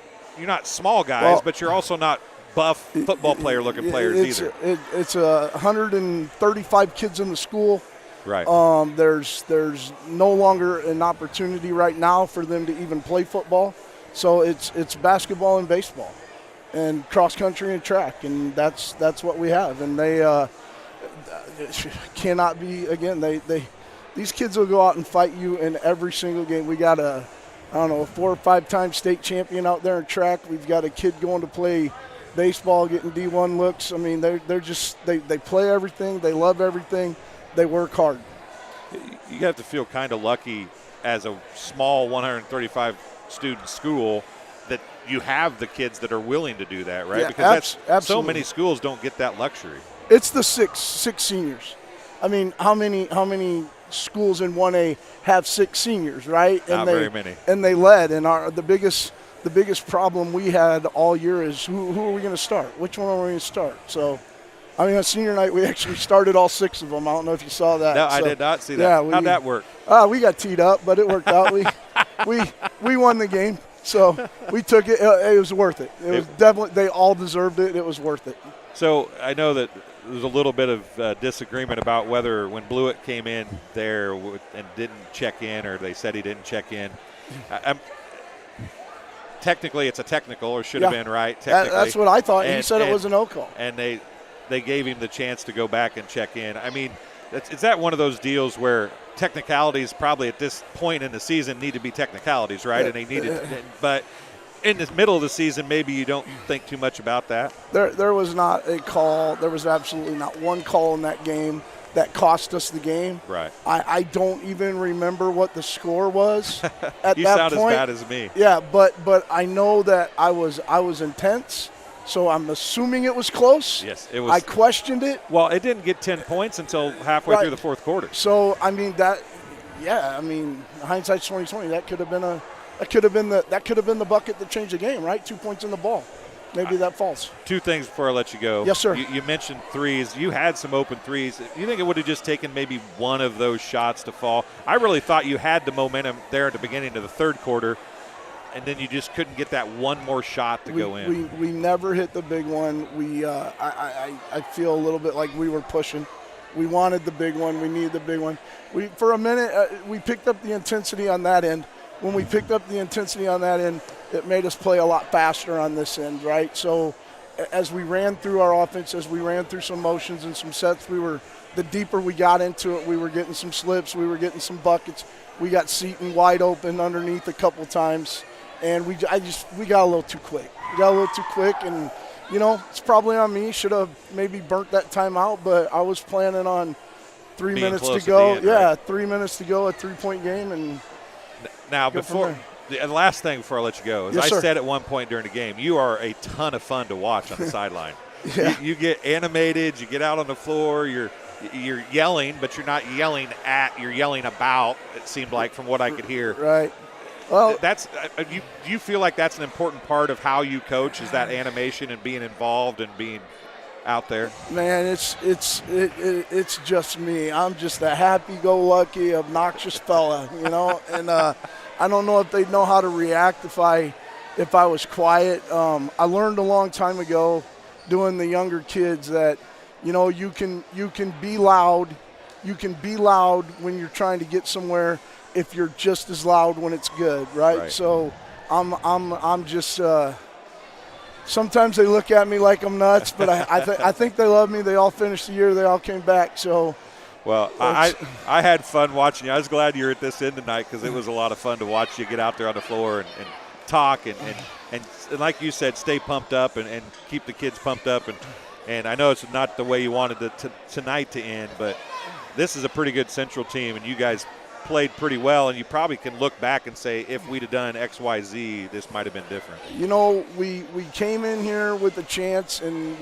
small guys, but you're also not buff football player looking players either. It's 135 kids in the school. Right. There's no longer an opportunity right now for them to even play football. So it's basketball and baseball, and cross country and track, and that's what we have. And they cannot be, again. These kids will go out and fight you in every single game. We got a 4 or 5 time state champion out there in track. We've got a kid going to play baseball, getting D1 looks. I mean, they're just they play everything. They love everything. They work hard. You have to feel kind of lucky as a small 135 student school that you have the kids that are willing to do that, right? Yeah, because absolutely. So many schools don't get that luxury. It's the six seniors. I mean, how many schools in 1A have 6 seniors, right? Not very many. And they led. And the biggest problem we had all year is who are we going to start? Which one are we going to start? So, I mean, on senior night, we actually started all 6 of them. I don't know if you saw that. No, I did not see that. Yeah, how'd that work? We got teed up, but it worked out. We won the game. So we took it. It was worth it. It was definitely, they all deserved it. It was worth it. So I know that there's a little bit of disagreement about whether when Blewett came in there and didn't check in, or they said he didn't check in. Technically, it's a technical, or should have been, right? Technically. That's what I thought. He said it was a no call. And they gave him the chance to go back and check in. I mean, is that one of those deals where technicalities probably at this point in the season need to be technicalities, right? And they needed, but in the middle of the season, maybe you don't think too much about that. There was not a call. There was absolutely not one call in that game that cost us the game. Right. I don't even remember what the score was at that point. You sound as bad as me. Yeah, but I know that I was intense. So I'm assuming it was close. Yes, it was. I questioned it. Well, it didn't get 10 points until halfway through the fourth quarter. So I mean hindsight's 20/20. That could have been the bucket that changed the game, right? 2 points in the ball. Maybe that falls. 2 things before I let you go. Yes, sir. You mentioned threes. You had some open threes. Do you think it would have just taken maybe one of those shots to fall? I really thought you had the momentum there at the beginning of the third quarter, and then you just couldn't get that one more shot to go in. We never hit the big one. I feel a little bit like we were pushing. We wanted the big one. We needed the big one. For a minute, we picked up the intensity on that end. When we picked up the intensity on that end, it made us play a lot faster on this end, right? So as we ran through our offense, as we ran through some motions and some sets, the deeper we got into it, we were getting some slips, we were getting some buckets. We got Seaton wide open underneath a couple times, and we got a little too quick. We got a little too quick, and, you know, it's probably on me. Should have maybe burnt that timeout, but I was planning on 3 minutes to go. Right? 3 minutes to go, a 3-point game, and now before the last thing before I let you go is I said at one point during the game, you are a ton of fun to watch on the sideline. Yeah. You get animated, you get out on the floor, you're you're yelling, but you're not yelling at, you're yelling about, it seemed like, from what I could hear. Right. Well, that's do you feel like that's an important part of how you coach, is that animation and being involved and being out there? Man, it's just me. I'm just a happy-go-lucky, obnoxious fella, you know. And I don't know if they'd know how to react if I was quiet. I learned a long time ago, doing the younger kids, that you can be loud. You can be loud when you're trying to get somewhere, if you're just as loud when it's good, right? So I'm just. Sometimes they look at me like I'm nuts, but I think they love me. They all finished the year. They all came back. So. Well, I had fun watching you. I was glad you were at this end tonight, because it was a lot of fun to watch you get out there on the floor and talk and like you said, stay pumped up and keep the kids pumped up. And I know it's not the way you wanted tonight to end, but this is a pretty good Central team, and you guys played pretty well, and you probably can look back and say, if we'd have done X, Y, Z, this might have been different. We came in here with a chance, and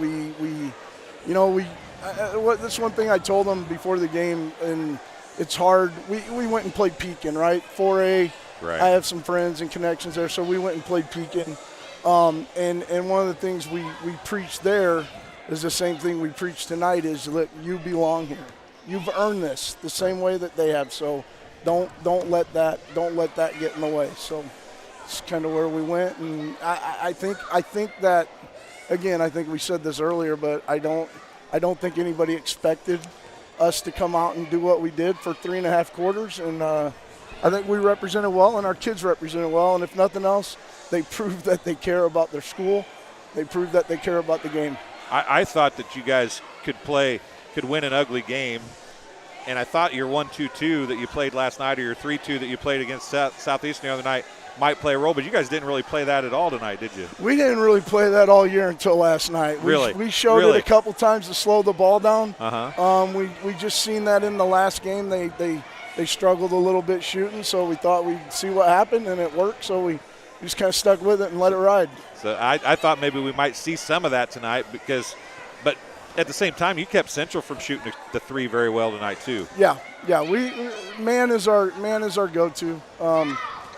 that's one thing I told them before the game, and it's hard. We went and played Pekin, right? 4A. Right. I have some friends and connections there, so we went and played Pekin. And one of the things we preached there is the same thing we preach tonight, is, look, you belong here. You've earned this the same way that they have. So don't let that get in the way. So it's kind of where we went, and I think that, again, I think we said this earlier, but I don't think anybody expected us to come out and do what we did for 3.5 quarters, and I think we represented well, and our kids represented well, and if nothing else, they proved that they care about their school. They proved that they care about the game. I thought that you guys could win an ugly game, and I thought your 1-2-2 that you played last night, or your 3-2 that you played against Southeastern the other night, might play a role, but you guys didn't really play that at all tonight, did you? We didn't really play that all year until last night. Really? We showed it a couple times to slow the ball down. Uh-huh. We just seen that in the last game. They struggled a little bit shooting, so we thought we'd see what happened, and it worked, so we just kind of stuck with it and let it ride. So I thought maybe we might see some of that tonight, but at the same time, you kept Central from shooting the three very well tonight too. Yeah. Man is our go-to.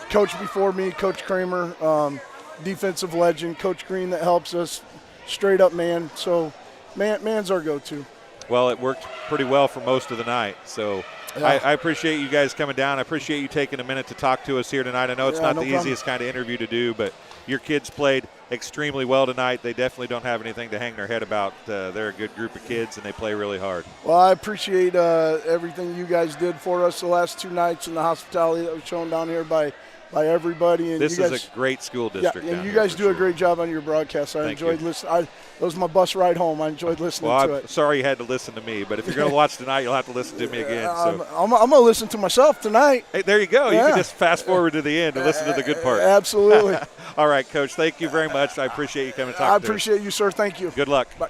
Coach before me, Coach Kramer, defensive legend, Coach Green that helps us, straight up man. So man's our go-to. Well, it worked pretty well for most of the night. So yeah. I appreciate you guys coming down. I appreciate you taking a minute to talk to us here tonight. I know it's not the easiest kind of interview to do, but your kids played extremely well tonight. They definitely don't have anything to hang their head about. They're a good group of kids, and they play really hard. Well, I appreciate everything you guys did for us the last 2 nights, and the hospitality that was shown down here by everybody. And this you guys, is a great school district. Yeah, and you guys do a great job on your broadcast. I enjoyed listening. That was my bus ride home. I enjoyed listening to it. I'm sorry you had to listen to me, but if you're going to watch tonight, you'll have to listen to me again. So. I'm going to listen to myself tonight. Hey, there you go. Yeah. You can just fast forward to the end and listen to the good part. Absolutely. All right, Coach, thank you very much. I appreciate you coming and talking to us. I appreciate you, sir. Thank you. Good luck. Bye.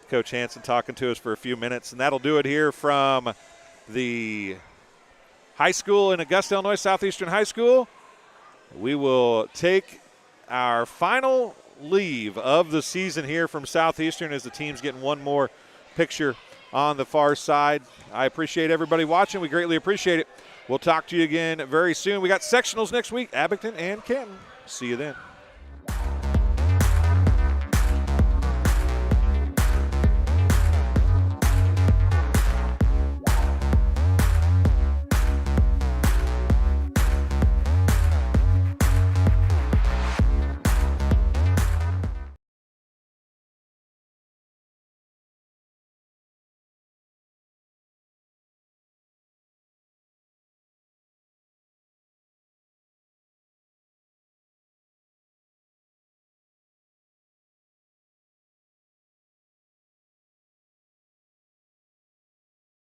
Coach Hansen talking to us for a few minutes, and that'll do it here from the high school in Augusta, Illinois, Southeastern High School. We will take our final leave of the season here from Southeastern as the team's getting one more picture on the far side. I appreciate everybody watching. We greatly appreciate it. We'll talk to you again very soon. We got sectionals next week, Abington and Canton. See you then.